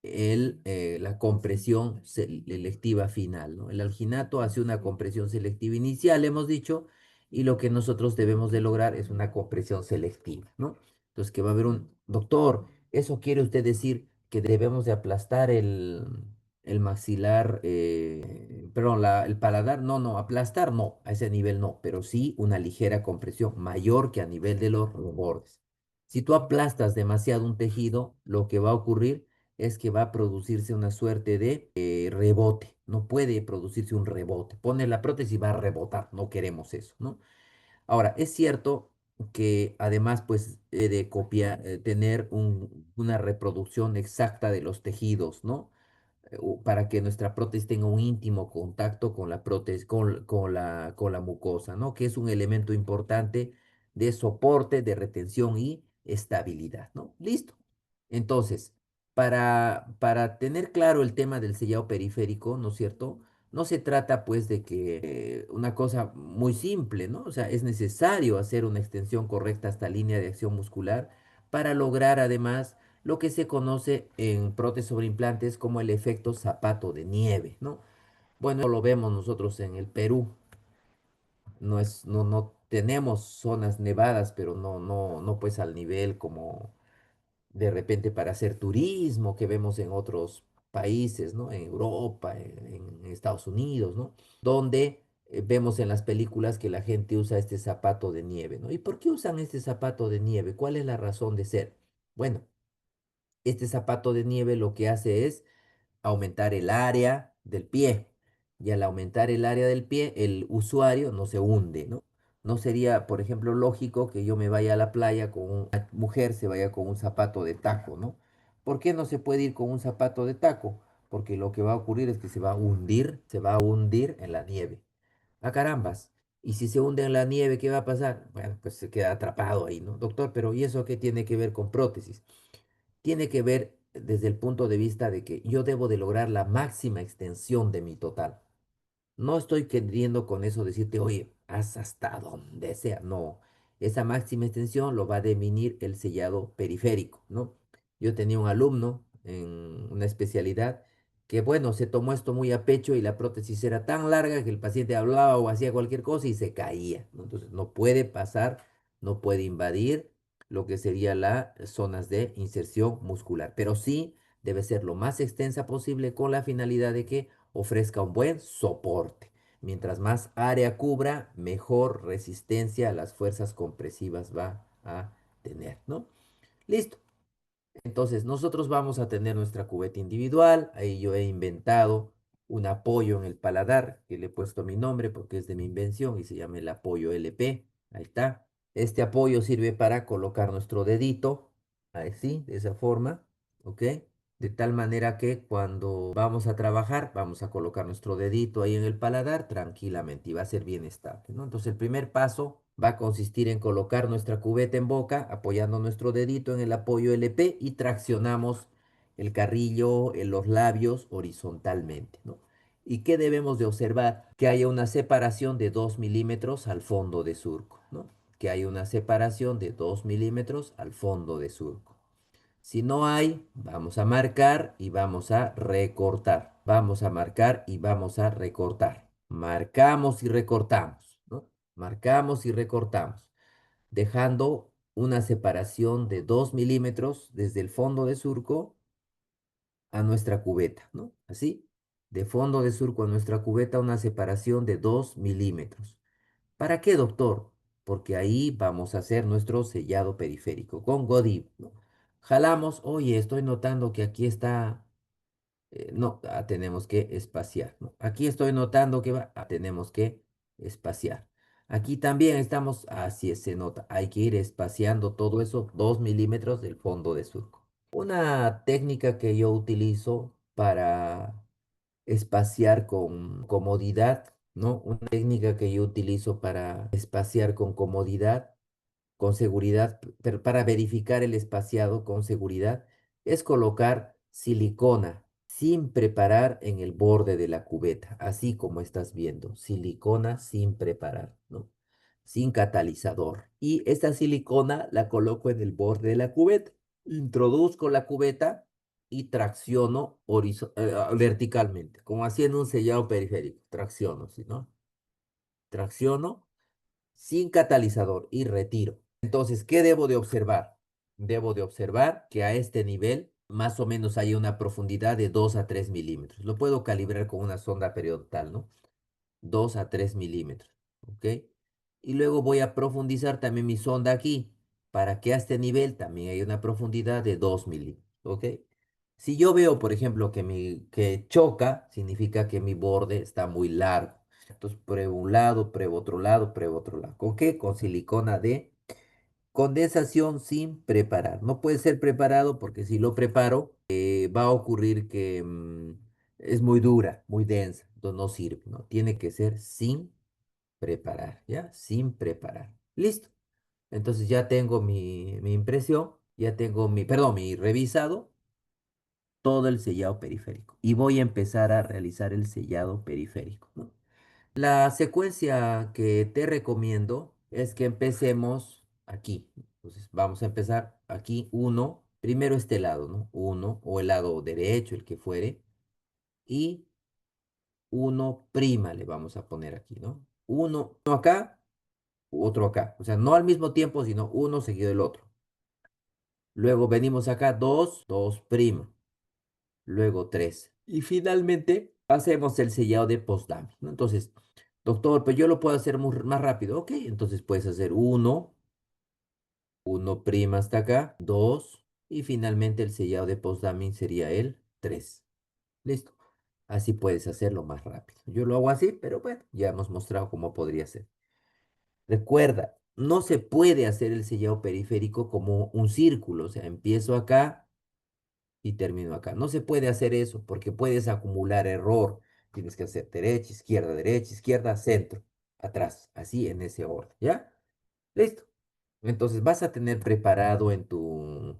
la compresión selectiva final, ¿no? El alginato hace una compresión selectiva inicial, hemos dicho, y lo que nosotros debemos de lograr es una compresión selectiva, ¿no? Entonces, que va a haber un doctor, ¿eso quiere usted decir que debemos de aplastar el maxilar, perdón, el paladar? No, no, aplastar no, a ese nivel no, pero sí una ligera compresión mayor que a nivel de los bordes. Si tú aplastas demasiado un tejido, lo que va a ocurrir es que va a producirse una suerte de rebote. No puede producirse un rebote. Pone la prótesis y va a rebotar. No queremos eso, ¿no? Ahora, es cierto que además, pues, de copiar, tener una reproducción exacta de los tejidos, ¿no? Para que nuestra prótesis tenga un íntimo contacto con la prótesis, con la mucosa, ¿no? Que es un elemento importante de soporte, de retención y estabilidad, ¿no? Listo. Entonces, para tener claro el tema del sellado periférico, ¿no es cierto? No se trata pues de que una cosa muy simple, ¿no? O sea, es necesario hacer una extensión correcta hasta línea de acción muscular para lograr además lo que se conoce en prótesis sobre implantes como el efecto zapato de nieve, ¿no? Bueno, eso lo vemos nosotros en el Perú. No tenemos zonas nevadas, pero no pues al nivel como de repente para hacer turismo que vemos en otros países, ¿no? En Europa, en Estados Unidos, ¿no? Donde vemos en las películas que la gente usa este zapato de nieve, ¿no? ¿Y por qué usan este zapato de nieve? ¿Cuál es la razón de ser? Bueno, este zapato de nieve lo que hace es aumentar el área del pie. Y al aumentar el área del pie, el usuario no se hunde, ¿no? No sería, por ejemplo, lógico que yo me vaya a la playa con una mujer se vaya con un zapato de taco, ¿no? ¿Por qué no se puede ir con un zapato de taco? Porque lo que va a ocurrir es que se va a hundir en la nieve. A carambas. Y si se hunde en la nieve, ¿qué va a pasar? Bueno, pues se queda atrapado ahí, ¿no? Doctor, pero ¿y eso qué tiene que ver con prótesis? Tiene que ver desde el punto de vista de que yo debo de lograr la máxima extensión de mi total. No estoy queriendo con eso decirte, oye, haz hasta donde sea. No, esa máxima extensión lo va a definir el sellado periférico, ¿no? Yo tenía un alumno en una especialidad que, bueno, se tomó esto muy a pecho y la prótesis era tan larga que el paciente hablaba o hacía cualquier cosa y se caía, ¿no? Entonces, no puede pasar, no puede invadir lo que serían las zonas de inserción muscular, pero sí debe ser lo más extensa posible con la finalidad de que ofrezca un buen soporte. Mientras más área cubra, mejor resistencia a las fuerzas compresivas va a tener, ¿no? Listo. Entonces, nosotros vamos a tener nuestra cubeta individual. Ahí yo he inventado un apoyo en el paladar, que le he puesto mi nombre porque es de mi invención y se llama el apoyo LP. Ahí está. Este apoyo sirve para colocar nuestro dedito, así, de esa forma, ¿ok? De tal manera que cuando vamos a trabajar, vamos a colocar nuestro dedito ahí en el paladar tranquilamente y va a ser bien estable, ¿no? Entonces el primer paso va a consistir en colocar nuestra cubeta en boca, apoyando nuestro dedito en el apoyo LP y traccionamos el carrillo en los labios horizontalmente, ¿no? ¿Y qué debemos de observar? Que haya una separación de 2 milímetros al fondo de surco, ¿no? Que haya una separación de 2 milímetros al fondo de surco. Si no hay, vamos a marcar y vamos a recortar. Vamos a marcar y vamos a recortar. Marcamos y recortamos, ¿no? Marcamos y recortamos, dejando una separación de 2 milímetros desde el fondo de surco a nuestra cubeta, ¿no? Así, de fondo de surco a nuestra cubeta, una separación de 2 milímetros. ¿Para qué, doctor? Porque ahí vamos a hacer nuestro sellado periférico con Godin, ¿no? Jalamos, oye, estoy notando que aquí está, no, tenemos que espaciar, ¿no? Aquí estoy notando que va, tenemos que espaciar. Aquí también estamos, así es, se nota, hay que ir espaciando todo eso 2 milímetros del fondo de surco. Una técnica que yo utilizo para espaciar con comodidad, ¿no? Una técnica que yo utilizo para espaciar con comodidad, con seguridad, pero para verificar el espaciado con seguridad, es colocar silicona sin preparar en el borde de la cubeta, así como estás viendo, silicona sin preparar, ¿no? Sin catalizador. Y esta silicona la coloco en el borde de la cubeta. Introduzco la cubeta y tracciono verticalmente, como haciendo un sellado periférico. Tracciono, ¿sí, no? Tracciono sin catalizador y retiro. Entonces, ¿qué debo de observar? debo de observar que a este nivel más o menos hay una profundidad de 2 a 3 milímetros. Lo puedo calibrar con una sonda periodontal, ¿no? 2 a 3 milímetros, ¿ok? Y luego voy a profundizar también mi sonda aquí, para que a este nivel también hay una profundidad de 2 milímetros, ¿ok? Si yo veo, por ejemplo, que choca, significa que mi borde está muy largo. Entonces pruebo un lado, pruebo otro lado, pruebo otro lado. ¿Con qué? Con silicona de condensación sin preparar. No puede ser preparado porque si lo preparo, va a ocurrir que es muy dura, muy densa, entonces no sirve, ¿no? Tiene que ser sin preparar, ¿ya? Sin preparar. Listo. Entonces ya tengo mi impresión, ya tengo perdón, mi revisado, todo el sellado periférico. Y voy a empezar a realizar el sellado periférico, ¿no? La secuencia que te recomiendo es que empecemos aquí. Entonces vamos a empezar aquí, uno, primero este lado, ¿no? Uno, o el lado derecho, el que fuere, y uno prima le vamos a poner aquí, ¿no? Uno acá, otro acá. O sea, no al mismo tiempo, sino uno seguido del otro. Luego venimos acá, dos, dos prima. Luego tres. Y finalmente hacemos el sellado de postdam, ¿no? Entonces, doctor, pero yo lo puedo hacer más rápido. Ok, entonces puedes hacer uno, uno prima hasta acá, dos, y finalmente el sellado de postdamming sería el tres. Listo. Así puedes hacerlo más rápido. Yo lo hago así, pero bueno, ya hemos mostrado cómo podría ser. Recuerda, no se puede hacer el sellado periférico como un círculo, o sea, empiezo acá y termino acá. No se puede hacer eso porque puedes acumular error. Tienes que hacer derecha, izquierda, centro, atrás, así en ese orden, ¿ya? Listo. Entonces vas a tener preparada en tu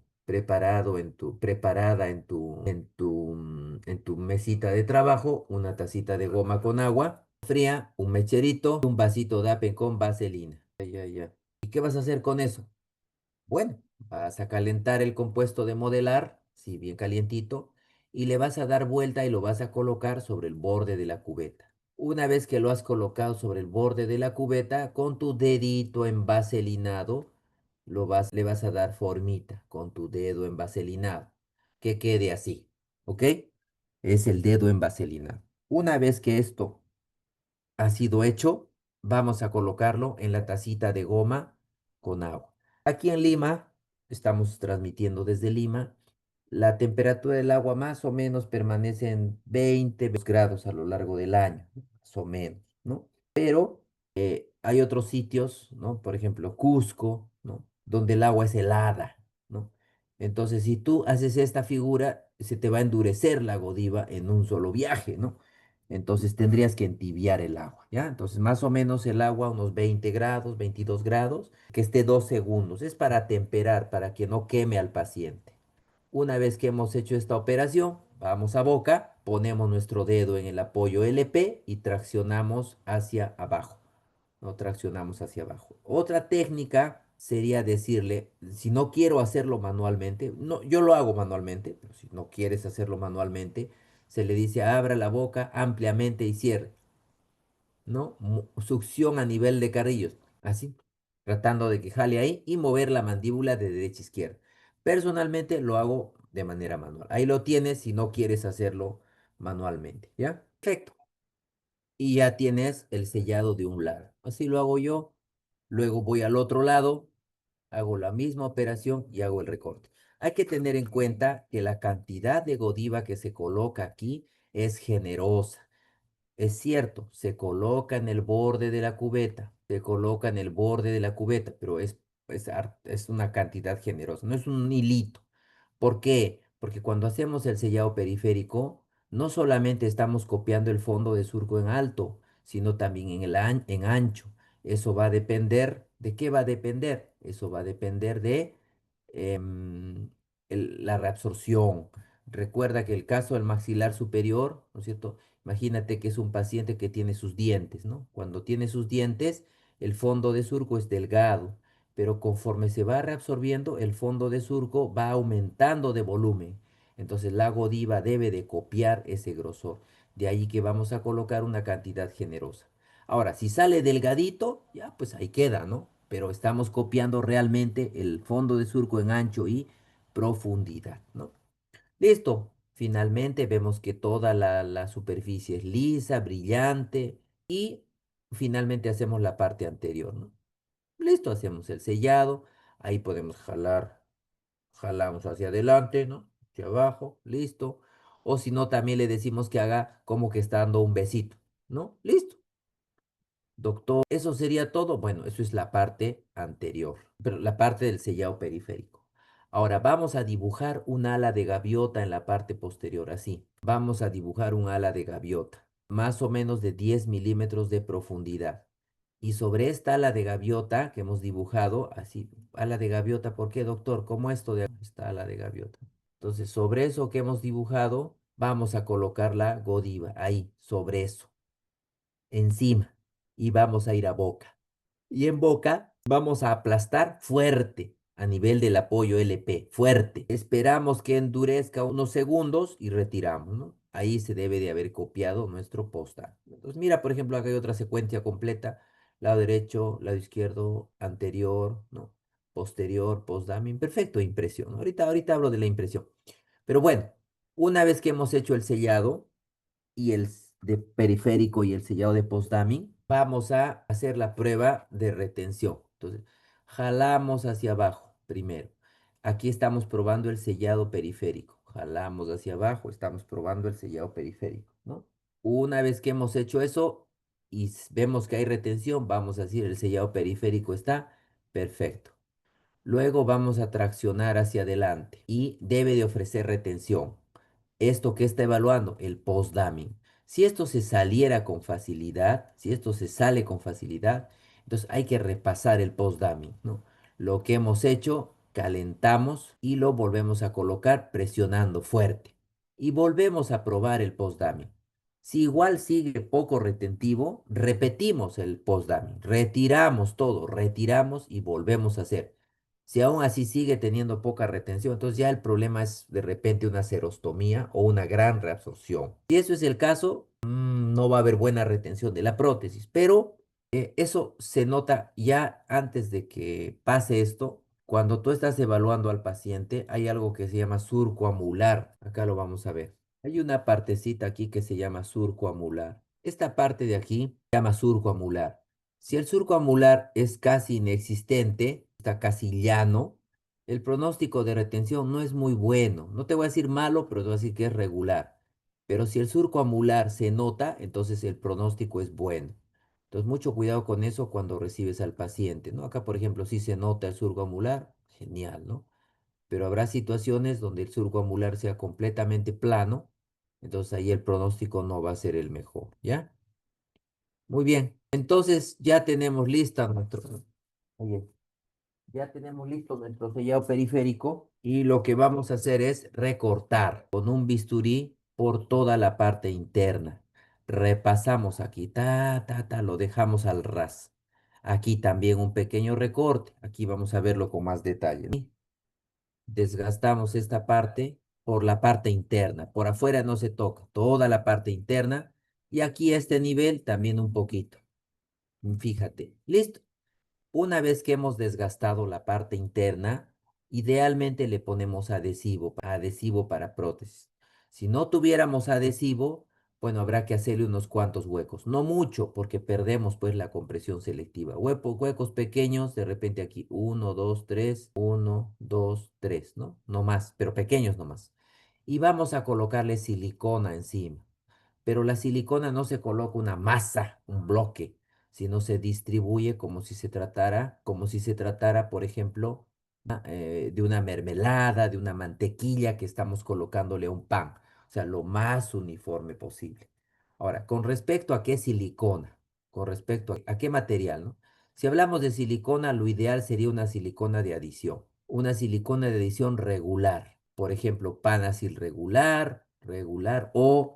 mesita de trabajo, una tacita de goma con agua fría, un mecherito, un vasito de ape con vaselina. Ya, ya. ¿Y qué vas a hacer con eso? Bueno, vas a calentar el compuesto de modelar, sí, bien calientito, y le vas a dar vuelta y lo vas a colocar sobre el borde de la cubeta. Una vez que lo has colocado sobre el borde de la cubeta, con tu dedito envaselinado, le vas a dar formita con tu dedo envaselinado, que quede así, ¿ok? Es el dedo envaselinado. Una vez que esto ha sido hecho, vamos a colocarlo en la tacita de goma con agua. Aquí en Lima, estamos transmitiendo desde Lima, la temperatura del agua más o menos permanece en 20 grados a lo largo del año, ¿no? Más o menos, ¿no? Pero hay otros sitios, ¿no? Por ejemplo, Cusco, ¿no? Donde el agua es helada, ¿no? Entonces, si tú haces esta figura, se te va a endurecer la Godiva en un solo viaje, ¿no? Entonces tendrías que entibiar el agua, ¿ya? Entonces más o menos el agua unos 20 grados, 22 grados, que esté 2 segundos. Es para temperar, para que no queme al paciente. Una vez que hemos hecho esta operación, vamos a boca, ponemos nuestro dedo en el apoyo LP y traccionamos hacia abajo. No traccionamos hacia abajo. Otra técnica sería decirle, si no quiero hacerlo manualmente, no, yo lo hago manualmente, pero si no quieres hacerlo manualmente, se le dice abra la boca ampliamente y cierre, ¿no? Succión a nivel de carrillos, así, tratando de que jale ahí y mover la mandíbula de derecha a izquierda. Personalmente lo hago de manera manual. Ahí lo tienes si no quieres hacerlo manualmente, ¿ya? Perfecto. Y ya tienes el sellado de un lado. Así lo hago yo. Luego voy al otro lado, hago la misma operación y hago el recorte. Hay que tener en cuenta que la cantidad de Godiva que se coloca aquí es generosa. Es cierto, se coloca en el borde de la cubeta, se coloca en el borde de la cubeta, pero es una cantidad generosa, no es un hilito. ¿Por qué? Porque cuando hacemos el sellado periférico, no solamente estamos copiando el fondo de surco en alto, sino también en ancho. Eso va a depender, ¿de qué va a depender? Eso va a depender de em, la reabsorción. Recuerda que el caso del maxilar superior, ¿no es cierto? Imagínate que es un paciente que tiene sus dientes, ¿no? Cuando tiene sus dientes, el fondo de surco es delgado, pero conforme se va reabsorbiendo, el fondo de surco va aumentando de volumen. Entonces la godiva debe de copiar ese grosor. De ahí que vamos a colocar una cantidad generosa. Ahora, si sale delgadito, ya pues ahí queda, ¿no? pero estamos copiando realmente el fondo de surco en ancho y profundidad, ¿no? Listo. Finalmente vemos que toda la superficie es lisa, brillante y finalmente hacemos la parte anterior, ¿no? Listo, hacemos el sellado. Ahí podemos jalar, jalamos hacia adelante, ¿no? Hacia abajo, listo. O si no, también le decimos que haga como que está dando un besito, ¿no? Listo. Doctor, eso sería todo. Bueno, eso es la parte anterior, pero la parte del sellado periférico. Ahora vamos a dibujar un ala de gaviota en la parte posterior, así. Vamos a dibujar un ala de gaviota, más o menos de 10 milímetros de profundidad. Y sobre esta ala de gaviota que hemos dibujado, así, ala de gaviota, ¿por qué, doctor? ¿Cómo esto de esta ala de gaviota? Entonces, sobre eso que hemos dibujado, vamos a colocar la godiva, ahí, sobre eso encima y vamos a ir a boca. Y en boca vamos a aplastar fuerte a nivel del apoyo LP, fuerte. Esperamos que endurezca unos segundos y retiramos, ¿no? Ahí se debe de haber copiado nuestro postal. Entonces, mira, por ejemplo, acá hay otra secuencia completa. Lado derecho, lado izquierdo, anterior, ¿no? Posterior, postdamming. Perfecto, impresión. Ahorita hablo de la impresión. Pero bueno, una vez que hemos hecho el sellado, y de periférico y el sellado de postdamming, vamos a hacer la prueba de retención. Entonces, jalamos hacia abajo primero. Aquí estamos probando el sellado periférico. Jalamos hacia abajo, estamos probando el sellado periférico, ¿no? Una vez que hemos hecho eso y vemos que hay retención, vamos a decir el sellado periférico está perfecto. Luego vamos a traccionar hacia adelante y debe de ofrecer retención. Esto que está evaluando, el post-damming. Si esto se saliera con facilidad, si esto se sale con facilidad, entonces hay que repasar el post-damming, ¿no? Lo que hemos hecho, calentamos y lo volvemos a colocar presionando fuerte. Y volvemos a probar el post-damming. Si igual sigue poco retentivo, repetimos el post-damming. Retiramos todo, retiramos y volvemos a hacer. Si aún así sigue teniendo poca retención, entonces ya el problema es de repente una serostomía o una gran reabsorción. Si eso es el caso, no va a haber buena retención de la prótesis, pero eso se nota ya antes de que pase esto. Cuando tú estás evaluando al paciente, hay algo que se llama surco amular. Acá lo vamos a ver. Hay una partecita aquí que se llama surco amular. Esta parte de aquí se llama surco amular. Si el surco amular es casi inexistente, está casi llano, el pronóstico de retención no es muy bueno. No te voy a decir malo, pero te voy a decir que es regular. Pero si el surco amular se nota, entonces el pronóstico es bueno. Entonces, mucho cuidado con eso cuando recibes al paciente, ¿no? Acá, por ejemplo, si se nota el surco amular, genial, ¿no? Pero habrá situaciones donde el surco amular sea completamente plano, entonces ahí el pronóstico no va a ser el mejor, ¿ya? Muy bien, entonces ya tenemos lista nuestro, oye, ya tenemos listo nuestro sellado periférico y lo que vamos a hacer es recortar con un bisturí por toda la parte interna. Repasamos aquí, lo dejamos al ras. Aquí también un pequeño recorte, aquí vamos a verlo con más detalle, ¿no? Desgastamos esta parte por la parte interna, por afuera no se toca, toda la parte interna y aquí a este nivel también un poquito. Fíjate, listo. Una vez que hemos desgastado la parte interna, idealmente le ponemos adhesivo para prótesis. Si no tuviéramos adhesivo, bueno, habrá que hacerle unos cuantos huecos. No mucho, porque perdemos pues la compresión selectiva. Huecos pequeños, de repente aquí, uno, dos, tres, uno, dos, tres, ¿no? No más, pero pequeños nomás. Y vamos a colocarle silicona encima, pero la silicona no se coloca una masa, un bloque, sino se distribuye como si se tratara, por ejemplo, de una mermelada, de una mantequilla que estamos colocándole a un pan, o sea, lo más uniforme posible. Ahora, con respecto a qué silicona, con respecto a qué material, ¿no? Si hablamos de silicona, lo ideal sería una silicona de adición regular, por ejemplo, Panasil regular o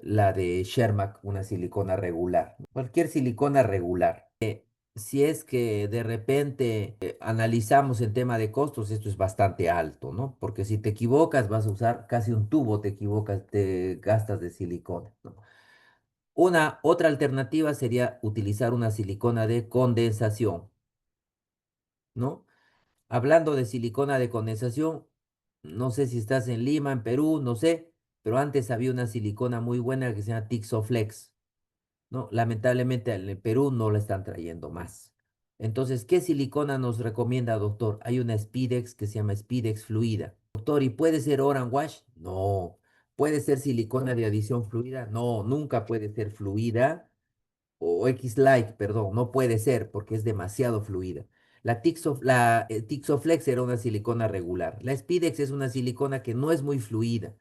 la de Shermack, una silicona regular. Cualquier silicona regular. Si es que de repente analizamos el tema de costos, esto es bastante alto, ¿no? Porque si te equivocas, vas a usar casi un tubo, te equivocas, te gastas de silicona, ¿no? Otra alternativa sería utilizar una silicona de condensación. ¿no? Hablando de silicona de condensación, no sé si estás en Lima, en Perú, no sé, pero antes había una silicona muy buena que se llama Tixoflex, ¿no? Lamentablemente en el Perú no la están trayendo más. Entonces, ¿qué silicona nos recomienda, doctor? Hay una Spidex que se llama Spidex Fluida. Doctor, ¿y puede ser Oran Wash? No. ¿Puede ser silicona de adición fluida? No, nunca puede ser fluida o X-Like, perdón, no puede ser porque es demasiado fluida. La Tixoflex era una silicona regular. La Spidex es una silicona que no es muy fluida.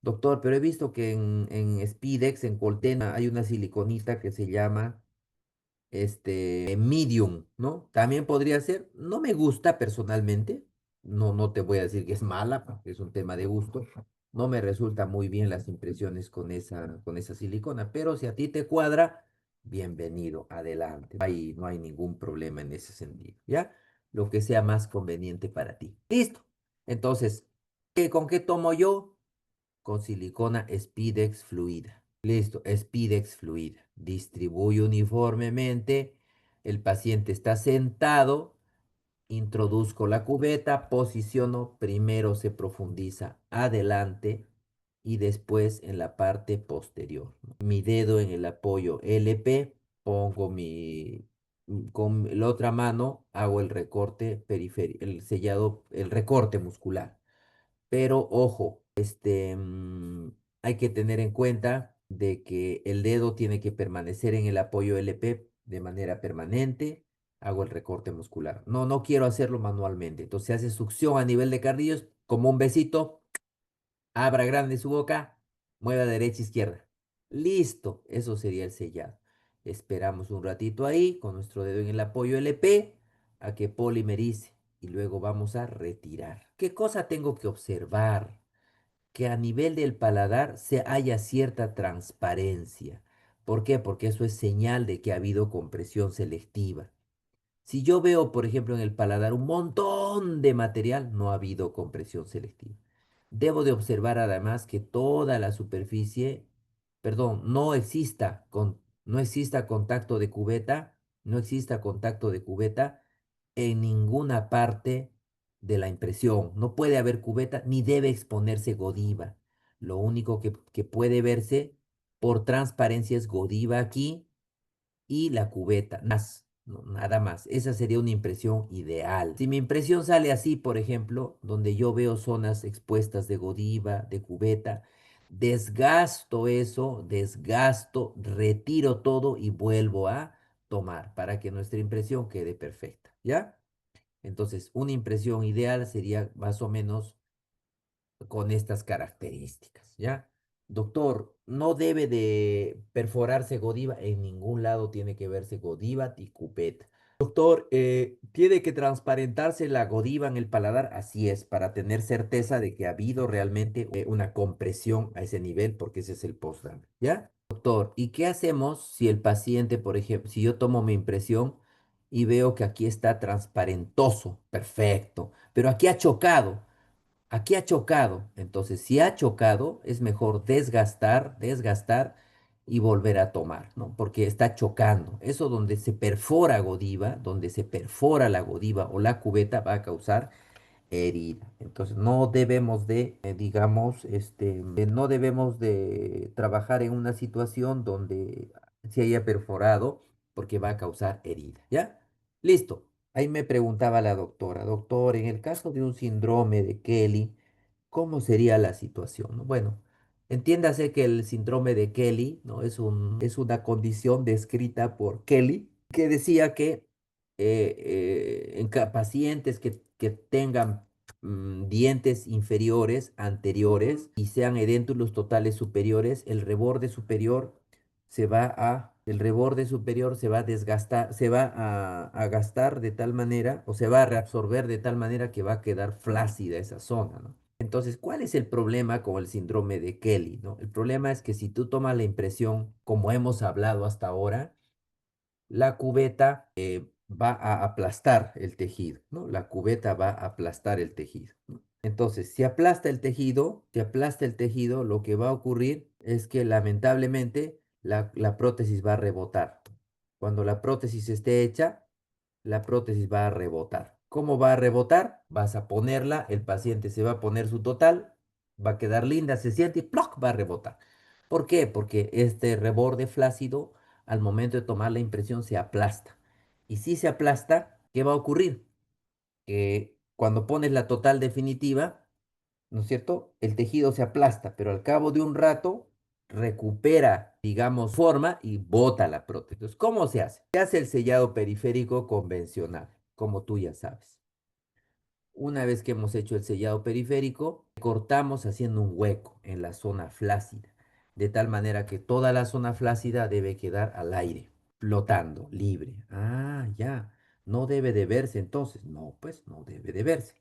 Doctor, pero he visto que en Spidex, en Coltena, hay una siliconita que se llama medium, ¿no? También podría ser. No me gusta personalmente. No, no te voy a decir que es mala, porque es un tema de gusto. No me resulta muy bien las impresiones con esa silicona, pero si a ti te cuadra, bienvenido, adelante. No hay ningún problema en ese sentido, ¿ya? Lo que sea más conveniente para ti. Listo. Entonces, ¿con qué tomo yo? Con silicona Spidex fluida. Listo, Spidex fluida. Distribuye uniformemente. El paciente está sentado. Introduzco la cubeta, posiciono, primero se profundiza adelante y después en la parte posterior, ¿no? Mi dedo en el apoyo LP, pongo con la otra mano hago el recorte periférico, el sellado, el recorte muscular. Pero ojo, hay que tener en cuenta de que el dedo tiene que permanecer en el apoyo LP de manera permanente. Hago el recorte muscular. No, no quiero hacerlo manualmente. Entonces se hace succión a nivel de cardillos, como un besito. Abra grande su boca, mueva derecha, izquierda. Listo, eso sería el sellado. Esperamos un ratito ahí con nuestro dedo en el apoyo LP a que polimerice y luego vamos a retirar. ¿Qué cosa tengo que observar? Que a nivel del paladar se haya cierta transparencia. ¿Por qué? Porque eso es señal de que ha habido compresión selectiva. Si yo veo, por ejemplo, en el paladar un montón de material, no ha habido compresión selectiva. Debo de observar además que toda la superficie, perdón, no exista contacto de cubeta, no exista contacto de cubeta en ninguna parte de la impresión. No puede haber cubeta ni debe exponerse godiva. Lo único que puede verse por transparencia es godiva aquí y la cubeta, más, no, nada más. Esa sería una impresión ideal. Si mi impresión sale así, por ejemplo, donde yo veo zonas expuestas de godiva, de cubeta, desgasto eso, desgasto, retiro todo y vuelvo a tomar para que nuestra impresión quede perfecta, ¿ya? Entonces, una impresión ideal sería más o menos con estas características, ¿ya? Doctor, no debe de perforarse Godiva, en ningún lado tiene que verse Godiva y cupeta. Doctor, ¿tiene que transparentarse la Godiva en el paladar? Así es, para tener certeza de que ha habido realmente una compresión a ese nivel, porque ese es el postgrado, ¿ya? Doctor, ¿y qué hacemos si el paciente, por ejemplo, si yo tomo mi impresión y veo que aquí está transparentoso? Perfecto, pero aquí ha chocado. Aquí ha chocado. Entonces, si ha chocado, es mejor desgastar y volver a tomar, ¿no? Porque está chocando. Eso donde se perfora Godiva, donde se perfora la Godiva o la cubeta va a causar herida. Entonces, no debemos de, digamos, no debemos de trabajar en una situación donde se haya perforado porque va a causar herida, ¿ya? Listo. Ahí me preguntaba la doctora, doctor, en el caso de un síndrome de Kelly, ¿cómo sería la situación? ¿No? Bueno, entiéndase que el síndrome de Kelly, ¿no? Es una condición descrita por Kelly que decía que pacientes que tengan dientes inferiores, anteriores y sean edéntulos totales superiores, el reborde superior se va a desgastar, se va a gastar de tal manera o se va a reabsorber de tal manera que va a quedar flácida esa zona, ¿no? Entonces, ¿cuál es el problema con el síndrome de Kelly, ¿no? El problema es que si tú tomas la impresión, como hemos hablado hasta ahora, la cubeta va a aplastar el tejido, ¿no? La cubeta va a aplastar el tejido, ¿no? Entonces, si aplasta el tejido, lo que va a ocurrir es que lamentablemente la prótesis va a rebotar. Cuando la prótesis esté hecha, la prótesis va a rebotar. ¿Cómo va a rebotar? Vas a ponerla, el paciente se va a poner su total, va a quedar linda, se siente y ¡ploc! Va a rebotar. ¿Por qué? Porque este reborde flácido, al momento de tomar la impresión, se aplasta. Y si se aplasta, ¿qué va a ocurrir? Que cuando pones la total definitiva, ¿no es cierto? El tejido se aplasta, pero al cabo de un rato recupera, digamos, forma y bota la prótesis. Entonces, ¿cómo se hace? Se hace el sellado periférico convencional, como tú ya sabes. Una vez que hemos hecho el sellado periférico, cortamos haciendo un hueco en la zona flácida, de tal manera que toda la zona flácida debe quedar al aire, flotando, libre. Ah, ya. No debe de verse entonces. No, pues no debe de verse.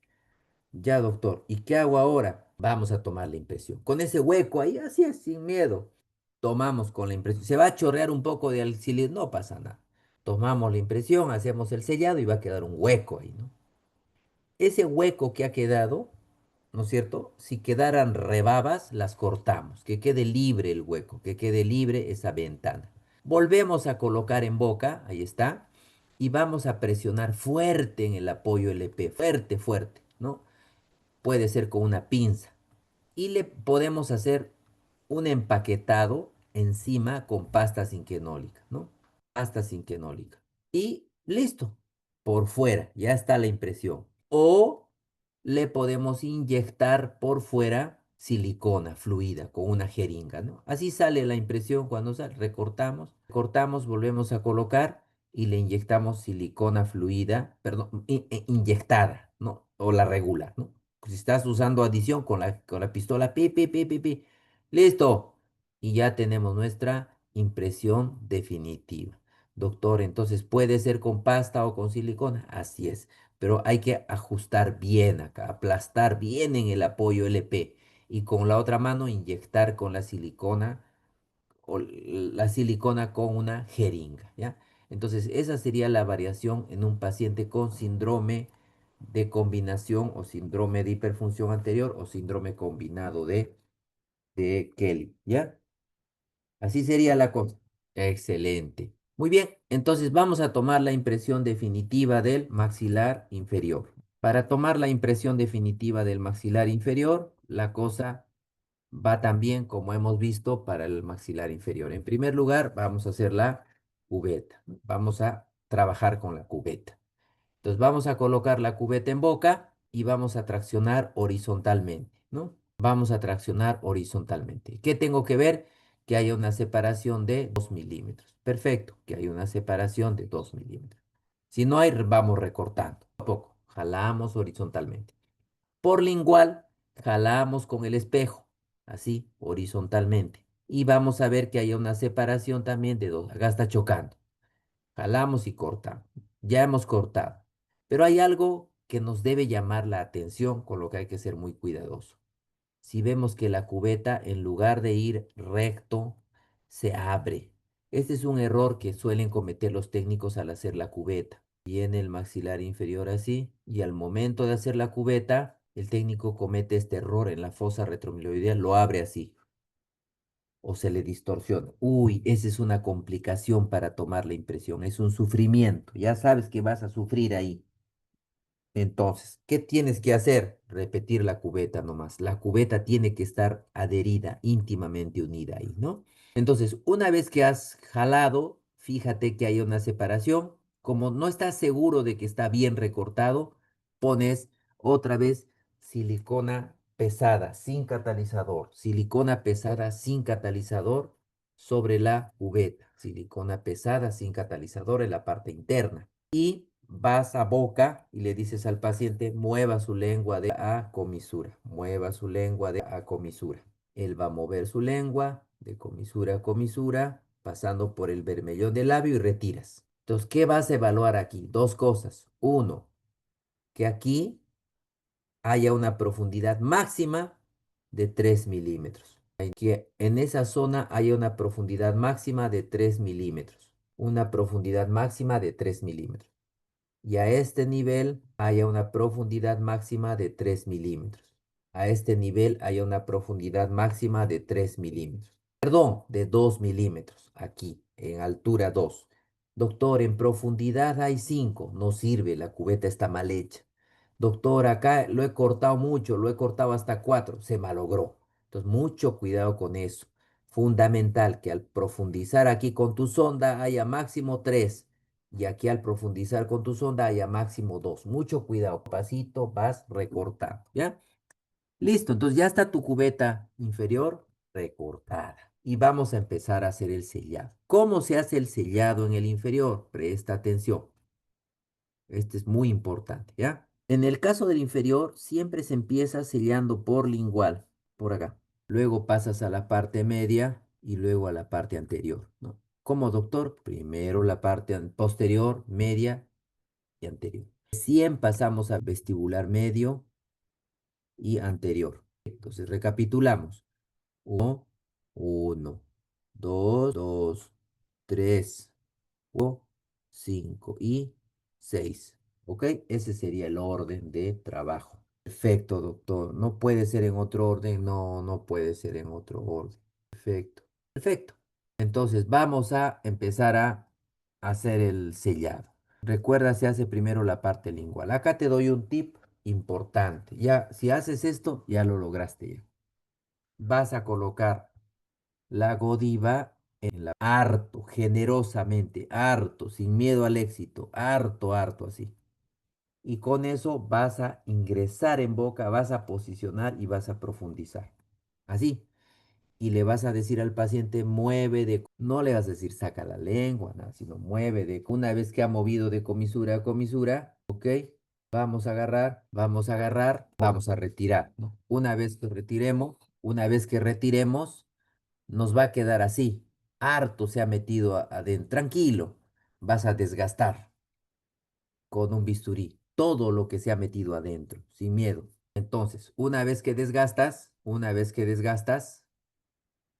Ya, doctor. ¿Y qué hago ahora? Vamos a tomar la impresión. Con ese hueco ahí, así es, sin miedo. Tomamos con la impresión. Se va a chorrear un poco de alcilir, no pasa nada. Tomamos la impresión, hacemos el sellado y va a quedar un hueco ahí, ¿no? Ese hueco que ha quedado, ¿no es cierto? Si quedaran rebabas, las cortamos, que quede libre el hueco, que quede libre esa ventana. Volvemos a colocar en boca, ahí está, y vamos a presionar fuerte en el apoyo LP, fuerte, fuerte, ¿no? Puede ser con una pinza. Y le podemos hacer un empaquetado encima con pasta sinquenólica, ¿no? Pasta sinquenólica. Y listo, por fuera, ya está la impresión. O le podemos inyectar por fuera silicona fluida con una jeringa, ¿no? Así sale la impresión cuando sale. Recortamos, cortamos, volvemos a colocar y le inyectamos silicona fluida, perdón, inyectada, ¿no? O la regular, ¿no? Si estás usando adición con la pistola, pi, pi, pi, pi, pi. Listo. Y ya tenemos nuestra impresión definitiva. Doctor, entonces puede ser con pasta o con silicona. Así es. Pero hay que ajustar bien acá, aplastar bien en el apoyo LP. Y con la otra mano inyectar con la silicona o la silicona con una jeringa, ¿ya? Entonces, esa sería la variación en un paciente con síndrome de combinación o síndrome de hiperfunción anterior o síndrome combinado de Kelly, ¿ya? Así sería la cosa. Excelente. Muy bien, entonces vamos a tomar la impresión definitiva del maxilar inferior. Para tomar la impresión definitiva del maxilar inferior, la cosa va también como hemos visto para el maxilar inferior. En primer lugar, vamos a hacer la cubeta. Vamos a trabajar con la cubeta. Entonces vamos a colocar la cubeta en boca y vamos a traccionar horizontalmente, ¿no? Vamos a traccionar horizontalmente. ¿Qué tengo que ver? Que haya una separación de 2 milímetros. Perfecto, que haya una separación de 2 milímetros. Si no hay, vamos recortando. A poco, jalamos horizontalmente. Por lingual, jalamos con el espejo, así, horizontalmente. Y vamos a ver que haya una separación también de 2. Acá está chocando. Jalamos y cortamos. Ya hemos cortado. Pero hay algo que nos debe llamar la atención, con lo que hay que ser muy cuidadoso. Si vemos que la cubeta, en lugar de ir recto, se abre. Este es un error que suelen cometer los técnicos al hacer la cubeta. Viene el maxilar inferior así, y al momento de hacer la cubeta, el técnico comete este error en la fosa retromiloidea, lo abre así o se le distorsiona. Uy, esa es una complicación para tomar la impresión, es un sufrimiento. Ya sabes que vas a sufrir ahí. Entonces, ¿qué tienes que hacer? Repetir la cubeta nomás. La cubeta tiene que estar adherida, íntimamente unida ahí, ¿no? Entonces, una vez que has jalado, fíjate que hay una separación. Como no estás seguro de que está bien recortado, pones otra vez silicona pesada, sin catalizador. Silicona pesada, sin catalizador, sobre la cubeta. Silicona pesada, sin catalizador en la parte interna. Y vas a boca y le dices al paciente, mueva su lengua de a comisura, mueva su lengua de a comisura. Él va a mover su lengua de comisura a comisura, pasando por el bermellón del labio y retiras. Entonces, ¿qué vas a evaluar aquí? Dos cosas. Uno, que aquí haya una profundidad máxima de 3 milímetros. Que en esa zona haya una profundidad máxima de 3 milímetros. Una profundidad máxima de 3 milímetros. Y a este nivel haya una profundidad máxima de 3 milímetros. A este nivel haya una profundidad máxima de 3 milímetros. Perdón, de 2 milímetros, aquí, en altura 2. Doctor, en profundidad hay 5. No sirve, la cubeta está mal hecha. Doctor, acá lo he cortado mucho, lo he cortado hasta 4. Se malogró. Entonces, mucho cuidado con eso. Fundamental que al profundizar aquí con tu sonda haya máximo 3. Y aquí al profundizar con tu sonda haya máximo 2. Mucho cuidado. Pasito vas recortando. ¿Ya? Listo, entonces ya está tu cubeta inferior recortada. Y vamos a empezar a hacer el sellado. ¿Cómo se hace el sellado en el inferior? Presta atención. Este es muy importante, ¿ya? En el caso del inferior, siempre se empieza sellando por lingual, por acá. Luego pasas a la parte media y luego a la parte anterior, ¿no? Como doctor, primero la parte posterior, media y anterior. 100 pasamos a vestibular medio y anterior. Entonces, recapitulamos. Uno, uno, dos, dos, tres, cuatro, cinco y seis. ¿Ok? Ese sería el orden de trabajo. Perfecto, doctor. No puede ser en otro orden. No, no puede ser en otro orden. Perfecto. Perfecto. Entonces vamos a empezar a hacer el sellado. Recuerda, se hace primero la parte lingual. Acá te doy un tip importante. Ya, si haces esto, ya lo lograste ya. Vas a colocar la godiva en la harto, generosamente, harto, sin miedo al éxito, harto, harto así. Y con eso vas a ingresar en boca, vas a posicionar y vas a profundizar. Así. Y le vas a decir al paciente, mueve de... No le vas a decir, saca la lengua, nada, sino mueve de... Una vez que ha movido de comisura a comisura, ¿ok? Vamos a agarrar, vamos a retirar, ¿no? Una vez que retiremos, nos va a quedar así. Harto se ha metido adentro. Tranquilo, vas a desgastar con un bisturí todo lo que se ha metido adentro, sin miedo. Entonces, una vez que desgastas,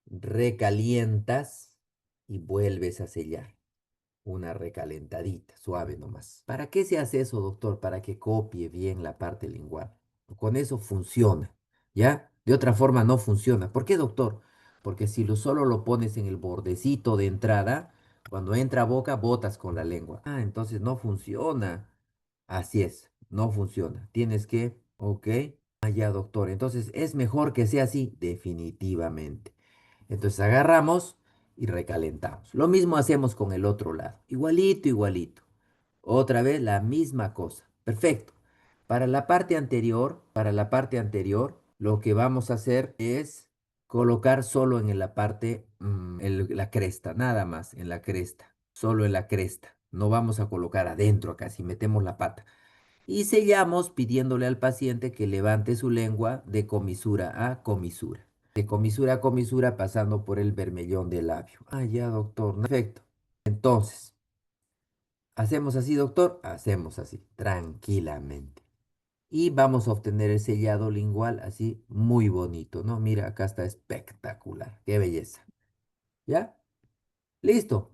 recalientas y vuelves a sellar. Una recalentadita, suave nomás. ¿Para qué se hace eso, doctor? Para que copie bien la parte lingual. Con eso funciona, ¿ya? De otra forma no funciona. ¿Por qué, doctor? Porque si solo lo pones en el bordecito de entrada, cuando entra a boca, botas con la lengua. Ah, entonces no funciona. Así es, no funciona. Tienes que, ok. Ah, ya, doctor. Entonces, ¿es mejor que sea así? Definitivamente. Entonces agarramos y recalentamos. Lo mismo hacemos con el otro lado. Igualito, igualito. Otra vez la misma cosa. Perfecto. Para la parte anterior, lo que vamos a hacer es colocar solo en la parte, la cresta, nada más en la cresta, solo en la cresta. No vamos a colocar adentro acá si metemos la pata. Y sellamos pidiéndole al paciente que levante su lengua de comisura a comisura. De comisura a comisura pasando por el bermellón del labio. Ah, ya, doctor. Perfecto. Entonces, ¿hacemos así, doctor? Hacemos así, tranquilamente. Y vamos a obtener el sellado lingual así muy bonito, ¿no? Mira, acá está espectacular. Qué belleza. ¿Ya? Listo.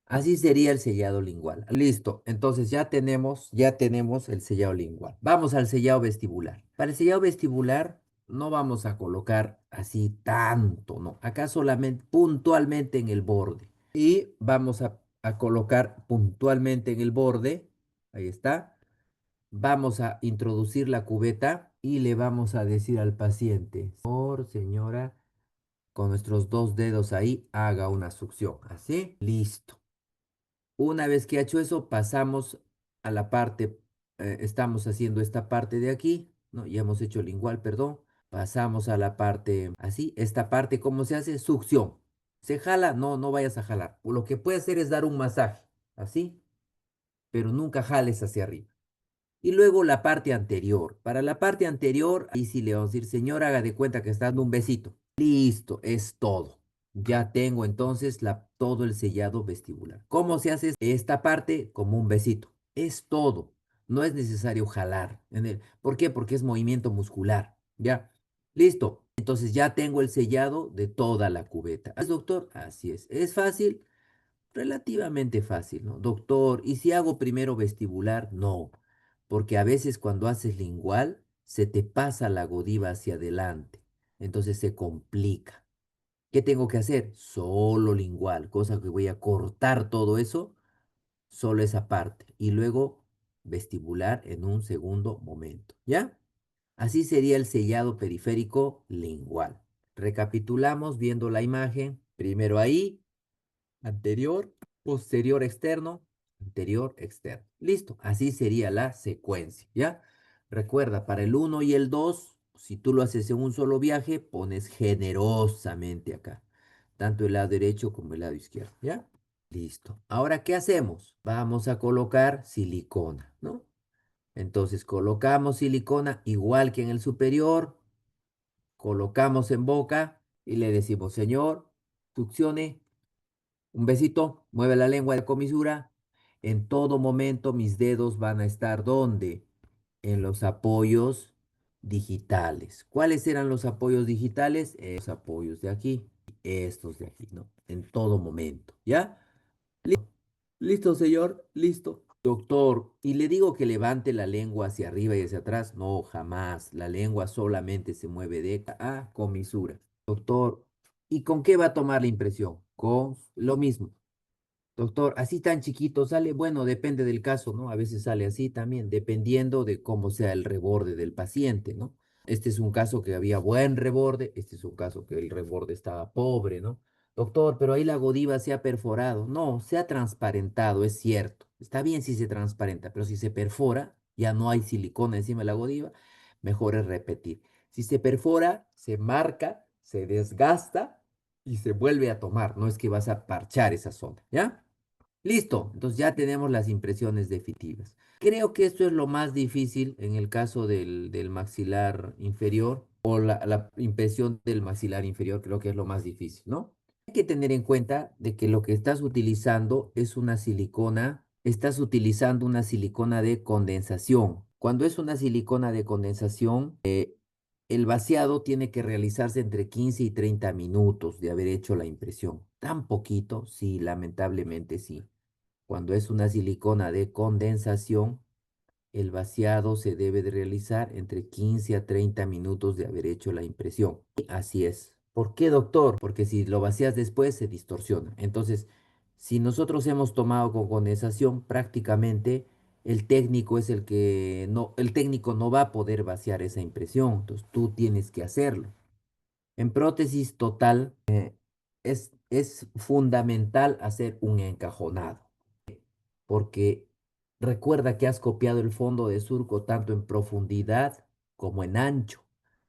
Así sería el sellado lingual. Listo. Entonces ya tenemos el sellado lingual. Vamos al sellado vestibular. Para el sellado vestibular no vamos a colocar así tanto, ¿no? Acá solamente puntualmente en el borde. Y vamos a colocar puntualmente en el borde. Ahí está. Vamos a introducir la cubeta y le vamos a decir al paciente, por señora, con nuestros dos dedos ahí, haga una succión. Así, listo. Una vez que ha hecho eso, pasamos a la parte, estamos haciendo esta parte de aquí, ¿no? Ya hemos hecho lingual, perdón. Pasamos a la parte así. Esta parte, ¿cómo se hace? Succión. ¿Se jala? No, no vayas a jalar. Lo que puedes hacer es dar un masaje, así, pero nunca jales hacia arriba. Y luego la parte anterior. Para la parte anterior, ahí sí le vamos a decir, señora, haga de cuenta que está dando un besito. Listo, es todo. Ya tengo entonces todo el sellado vestibular. ¿Cómo se hace esta parte? Como un besito. Es todo. No es necesario jalar. ¿Por qué? Porque es movimiento muscular. Ya. Listo. Entonces ya tengo el sellado de toda la cubeta. ¿Es, doctor? Así es. ¿Es fácil? Relativamente fácil, ¿no? Doctor, ¿y si hago primero vestibular? No, porque a veces cuando haces lingual se te pasa la godiva hacia adelante, entonces se complica. ¿Qué tengo que hacer? Solo lingual, cosa que voy a cortar todo eso solo esa parte, y luego vestibular en un segundo momento, ¿ya? Así sería el sellado periférico lingual. Recapitulamos viendo la imagen, primero ahí, anterior, posterior externo, anterior externo. Listo, así sería la secuencia, ¿ya? Recuerda, para el uno y el 2, si tú lo haces en un solo viaje, pones generosamente acá, tanto el lado derecho como el lado izquierdo, ¿ya? Listo. Ahora, ¿qué hacemos? Vamos a colocar silicona, ¿no? Entonces colocamos silicona igual que en el superior, colocamos en boca y le decimos, señor, succione, un besito, mueve la lengua de comisura. En todo momento mis dedos van a estar ¿dónde? En los apoyos digitales. ¿Cuáles eran los apoyos digitales? Los apoyos de aquí, estos de aquí, ¿no? En todo momento, ¿ya? Listo, señor, listo. Doctor, y le digo que levante la lengua hacia arriba y hacia atrás. No, jamás. La lengua solamente se mueve de a comisura. Doctor, ¿y con qué va a tomar la impresión? Con lo mismo. Doctor, así tan chiquito sale, bueno, depende del caso, ¿no? A veces sale así también, dependiendo de cómo sea el reborde del paciente, ¿no? Este es un caso que había buen reborde, este es un caso que el reborde estaba pobre, ¿no? Doctor, pero ahí la godiva se ha perforado. No, se ha transparentado, es cierto. Está bien si se transparenta, pero si se perfora, ya no hay silicona encima de la godiva, mejor es repetir. Si se perfora, se marca, se desgasta y se vuelve a tomar. No es que vas a parchar esa zona, ¿ya? Listo, entonces ya tenemos las impresiones definitivas. Creo que esto es lo más difícil en el caso del maxilar inferior o la impresión del maxilar inferior, creo que es lo más difícil, ¿no? Hay que tener en cuenta de que lo que estás utilizando es una silicona, estás utilizando una silicona de condensación. Cuando es una silicona de condensación, el vaciado tiene que realizarse entre 15 y 30 minutos de haber hecho la impresión. ¿Tan poquito? Sí, lamentablemente sí. Cuando es una silicona de condensación, el vaciado se debe de realizar entre 15 a 30 minutos de haber hecho la impresión. Así es. ¿Por qué, doctor? Porque si lo vacías después se distorsiona. Entonces, si nosotros hemos tomado con condensación, prácticamente el técnico no va a poder vaciar esa impresión. Entonces, tú tienes que hacerlo. En prótesis total, es fundamental hacer un encajonado porque recuerda que has copiado el fondo de surco tanto en profundidad como en ancho.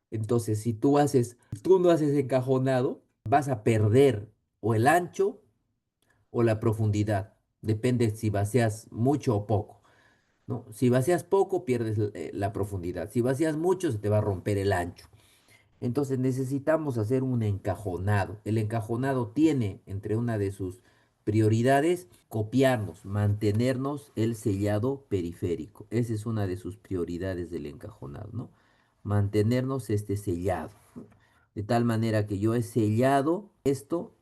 Entonces, si tú no haces encajonado, vas a perder o el ancho o la profundidad. Depende si vacías mucho o poco, ¿no? Si vacías poco, pierdes la profundidad. Si vacías mucho, se te va a romper el ancho. Entonces necesitamos hacer un encajonado. El encajonado tiene entre una de sus prioridades copiarnos, mantenernos el sellado periférico. Esa es una de sus prioridades del encajonado, ¿no? Mantenernos este sellado. De tal manera que yo he sellado esto,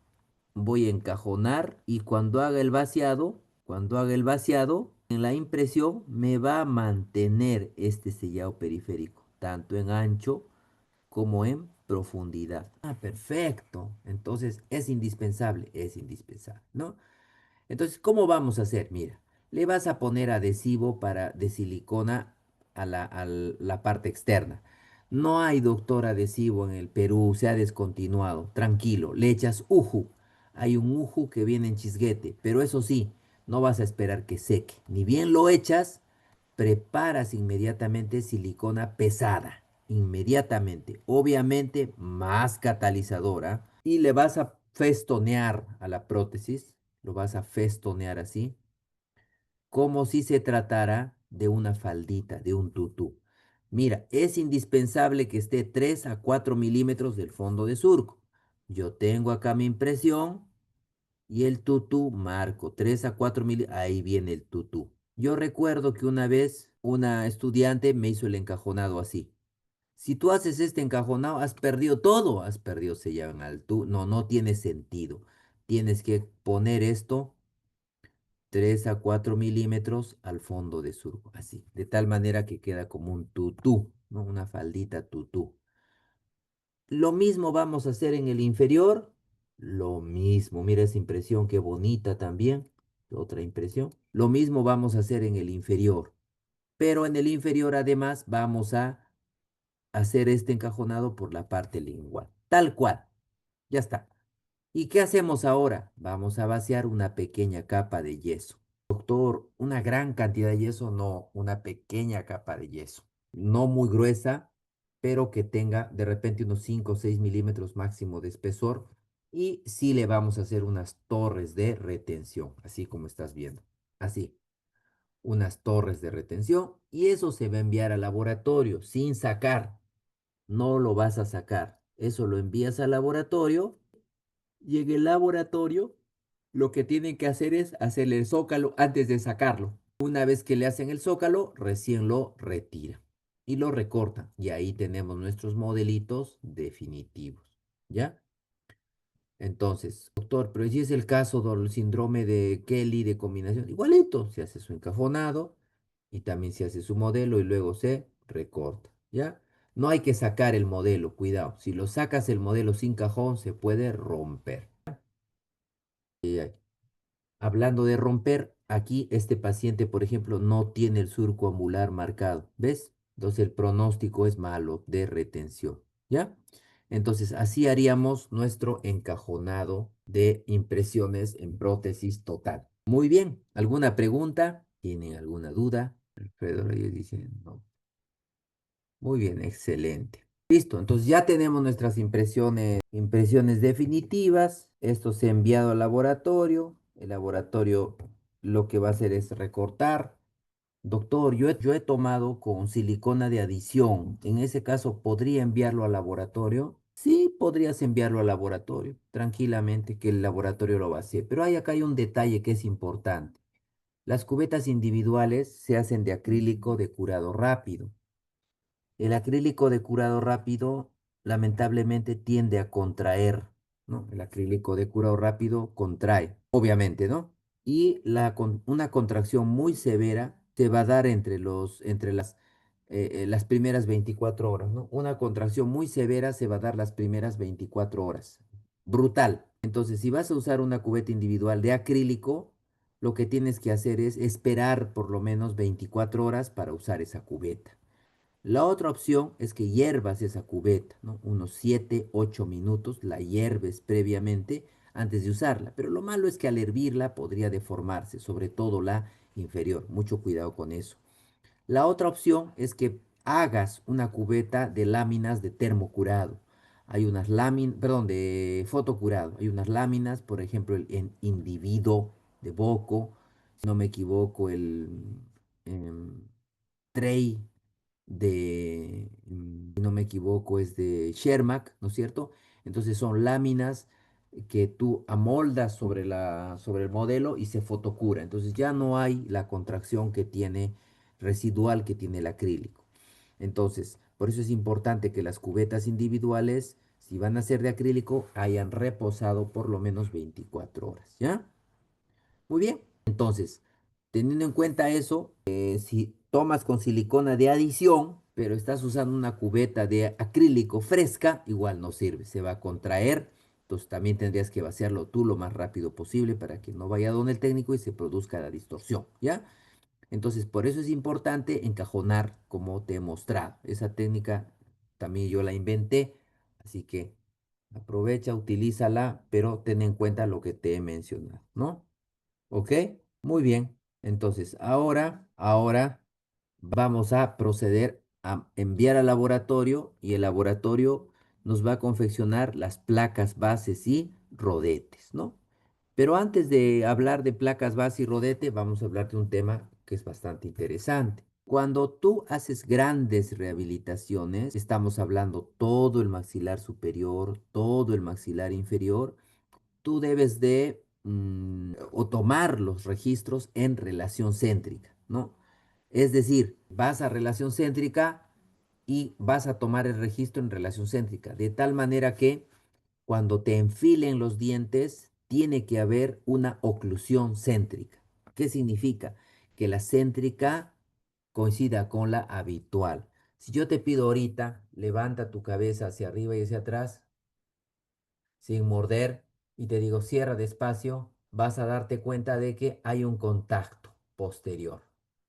voy a encajonar y cuando haga el vaciado, en la impresión me va a mantener este sellado periférico, tanto en ancho como en profundidad. Ah, perfecto. Entonces es indispensable, ¿no? Entonces, ¿cómo vamos a hacer? Mira, le vas a poner adhesivo de silicona a la parte externa. No hay doctor adhesivo en el Perú, se ha descontinuado. Tranquilo, le echas uju. Hay un uju que viene en chisguete, pero eso sí, no vas a esperar que seque. Ni bien lo echas, preparas inmediatamente silicona pesada. Inmediatamente. Obviamente más catalizadora. Y le vas a festonear a la prótesis. Lo vas a festonear así. Como si se tratara de una faldita, de un tutú. Mira, es indispensable que esté 3 a 4 milímetros del fondo de surco. Yo tengo acá mi impresión y el tutú marco 3 a 4 milímetros. Ahí viene el tutú. Yo recuerdo que una vez una estudiante me hizo el encajonado así. Si tú haces este encajonado, has perdido todo. Has perdido sellado en altura. No, no tiene sentido. Tienes que poner esto 3 a 4 milímetros al fondo de surco. Así. De tal manera que queda como un tutú, ¿no? Una faldita tutú. Lo mismo vamos a hacer en el inferior. Lo mismo. Mira esa impresión, qué bonita también. otra impresión. Lo mismo vamos a hacer en el inferior, pero en el inferior además vamos a hacer este encajonado por la parte lingual. Tal cual. Ya está. ¿Y qué hacemos ahora? Vamos a vaciar una pequeña capa de yeso. Doctor, una gran cantidad de yeso, no, una pequeña capa de yeso. No muy gruesa, pero que tenga de repente unos 5 o 6 milímetros máximo de espesor. Y sí le vamos a hacer unas torres de retención, así como estás viendo. Así, unas torres de retención. Y eso se va a enviar al laboratorio sin sacar. No lo vas a sacar. Eso lo envías al laboratorio y en el laboratorio lo que tienen que hacer es hacerle el zócalo antes de sacarlo. Una vez que le hacen el zócalo, recién lo retiran y lo recortan. Y ahí tenemos nuestros modelitos definitivos. ¿Ya? Entonces, doctor, pero si es el caso del síndrome de Kelly de combinación, igualito, se hace su encajonado y también se hace su modelo y luego se recorta, ¿ya? No hay que sacar el modelo, cuidado. Si lo sacas el modelo sin cajón, se puede romper. Hablando de romper, aquí este paciente, por ejemplo, no tiene el surco amular marcado, ¿ves? Entonces el pronóstico es malo de retención, ¿ya? Entonces así haríamos nuestro encajonado de impresiones en prótesis total. Muy bien, ¿alguna pregunta? ¿Tienen alguna duda? Alfredo Reyes dice, no. Muy bien, excelente. Listo, entonces ya tenemos nuestras impresiones definitivas. Esto se ha enviado al laboratorio. El laboratorio lo que va a hacer es recortar. Doctor, yo he tomado con silicona de adición. En ese caso, ¿podría enviarlo al laboratorio? Sí, podrías enviarlo al laboratorio, tranquilamente, que el laboratorio lo va a hacer. Pero acá hay un detalle que es importante. Las cubetas individuales se hacen de acrílico de curado rápido. El acrílico de curado rápido lamentablemente tiende a contraer, ¿no? El acrílico de curado rápido contrae, obviamente, ¿no? Y una contracción muy severa se va a dar entre las primeras 24 horas, ¿no? Una contracción muy severa se va a dar las primeras 24 horas. Brutal. Entonces, si vas a usar una cubeta individual de acrílico, lo que tienes que hacer es esperar por lo menos 24 horas para usar esa cubeta. La otra opción es que hiervas esa cubeta, ¿no? Unos 7, 8 minutos, la hierves previamente antes de usarla. Pero lo malo es que al hervirla podría deformarse, sobre todo la inferior. Mucho cuidado con eso. La otra opción es que hagas una cubeta de láminas de termocurado. Hay unas láminas, perdón, de fotocurado. Hay unas láminas, por ejemplo, en individuo de Boco, si no me equivoco, em, Trey si no me equivoco, es de Shermack, ¿no es cierto? Entonces son láminas que tú amoldas sobre el modelo y se fotocura. Entonces ya no hay la contracción que tiene residual que tiene el acrílico. Entonces, por eso es importante que las cubetas individuales, si van a ser de acrílico, hayan reposado por lo menos 24 horas, ¿ya? Muy bien. Entonces, teniendo en cuenta eso, si tomas con silicona de adición, pero estás usando una cubeta de acrílico fresca, igual no sirve, se va a contraer. Entonces también tendrías que vaciarlo tú lo más rápido posible para que no vaya donde el técnico y se produzca la distorsión, ¿ya? Entonces, por eso es importante encajonar como te he mostrado. Esa técnica también yo la inventé, así que aprovecha, utilízala, pero ten en cuenta lo que te he mencionado, ¿no? ¿Ok? Muy bien. Entonces, ahora vamos a proceder a enviar al laboratorio y el laboratorio nos va a confeccionar las placas bases y rodetes, ¿no? Pero antes de hablar de placas base y rodete, vamos a hablar de un tema que es bastante interesante. Cuando tú haces grandes rehabilitaciones, estamos hablando todo el maxilar superior, todo el maxilar inferior, tú debes de o tomar los registros en relación céntrica, ¿no? Es decir, vas a relación céntrica y vas a tomar el registro en relación céntrica, de tal manera que cuando te enfilen los dientes, tiene que haber una oclusión céntrica. ¿Qué significa? Que la céntrica coincida con la habitual. Si yo te pido ahorita, levanta tu cabeza hacia arriba y hacia atrás, sin morder, y te digo, cierra despacio, vas a darte cuenta de que hay un contacto posterior,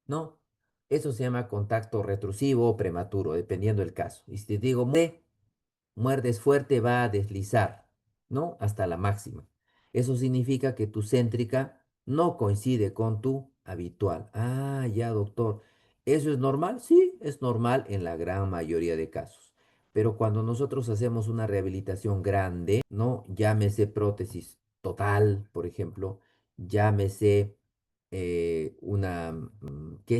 ¿no? Eso se llama contacto retrusivo o prematuro, dependiendo del caso. Y si te digo, muerdes fuerte, va a deslizar, ¿no? Hasta la máxima. Eso significa que tu céntrica no coincide con tu habitual. Ah, ya, doctor. ¿Eso es normal? Sí, es normal en la gran mayoría de casos. Pero cuando nosotros hacemos una rehabilitación grande, ¿no? Llámese prótesis total, por ejemplo, llámese qué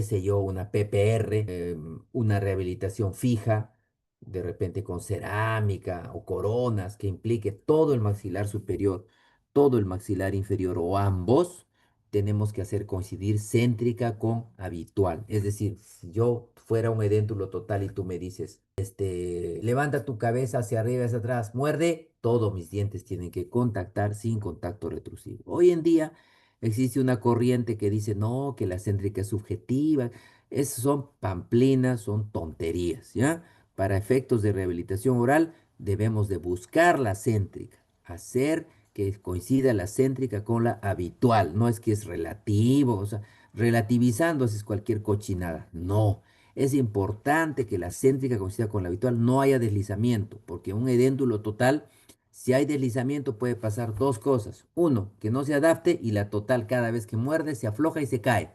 sé yo, una PPR, una rehabilitación fija de repente con cerámica o coronas que implique todo el maxilar superior, todo el maxilar inferior o ambos, tenemos que hacer coincidir céntrica con habitual. Es decir, si yo fuera un edéntulo total y tú me dices, levanta tu cabeza hacia arriba, hacia atrás, muerde, todos mis dientes tienen que contactar sin contacto retrusivo. Hoy en día existe una corriente que dice, no, que la céntrica es subjetiva. Esas son pamplinas, son tonterías, ¿ya? Para efectos de rehabilitación oral, debemos de buscar la céntrica, hacer que coincida la céntrica con la habitual. No es que es relativo, o sea, relativizando haces cualquier cochinada. No, es importante que la céntrica coincida con la habitual, no haya deslizamiento, porque un edéntulo total, si hay deslizamiento, puede pasar dos cosas. Uno, que no se adapte y la total cada vez que muerde se afloja y se cae.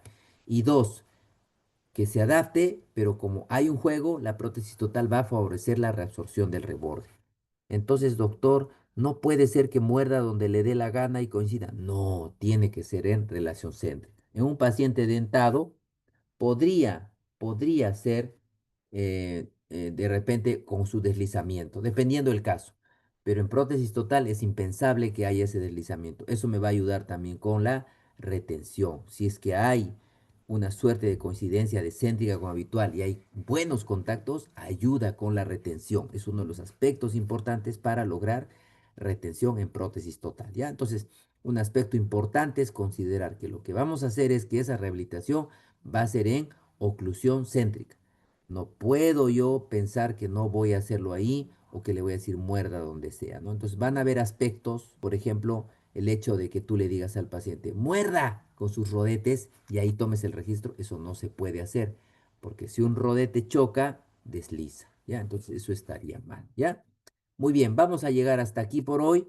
Y dos, que se adapte, pero como hay un juego, la prótesis total va a favorecer la reabsorción del reborde. Entonces, doctor, no puede ser que muerda donde le dé la gana y coincida. No, tiene que ser en relación céntrica. En un paciente dentado, podría ser de repente con su deslizamiento, dependiendo del caso. Pero en prótesis total es impensable que haya ese deslizamiento. Eso me va a ayudar también con la retención. Si es que hay una suerte de coincidencia de céntrica con habitual y hay buenos contactos, ayuda con la retención. Es uno de los aspectos importantes para lograr retención en prótesis total, ¿ya? Entonces, un aspecto importante es considerar que lo que vamos a hacer es que esa rehabilitación va a ser en oclusión céntrica. No puedo yo pensar que no voy a hacerlo ahí o que le voy a decir muerda donde sea, ¿no? Entonces van a haber aspectos, por ejemplo, el hecho de que tú le digas al paciente, muerda con sus rodetes y ahí tomes el registro, eso no se puede hacer, porque si un rodete choca, desliza, ¿ya? Entonces eso estaría mal, ¿ya? Muy bien, vamos a llegar hasta aquí por hoy.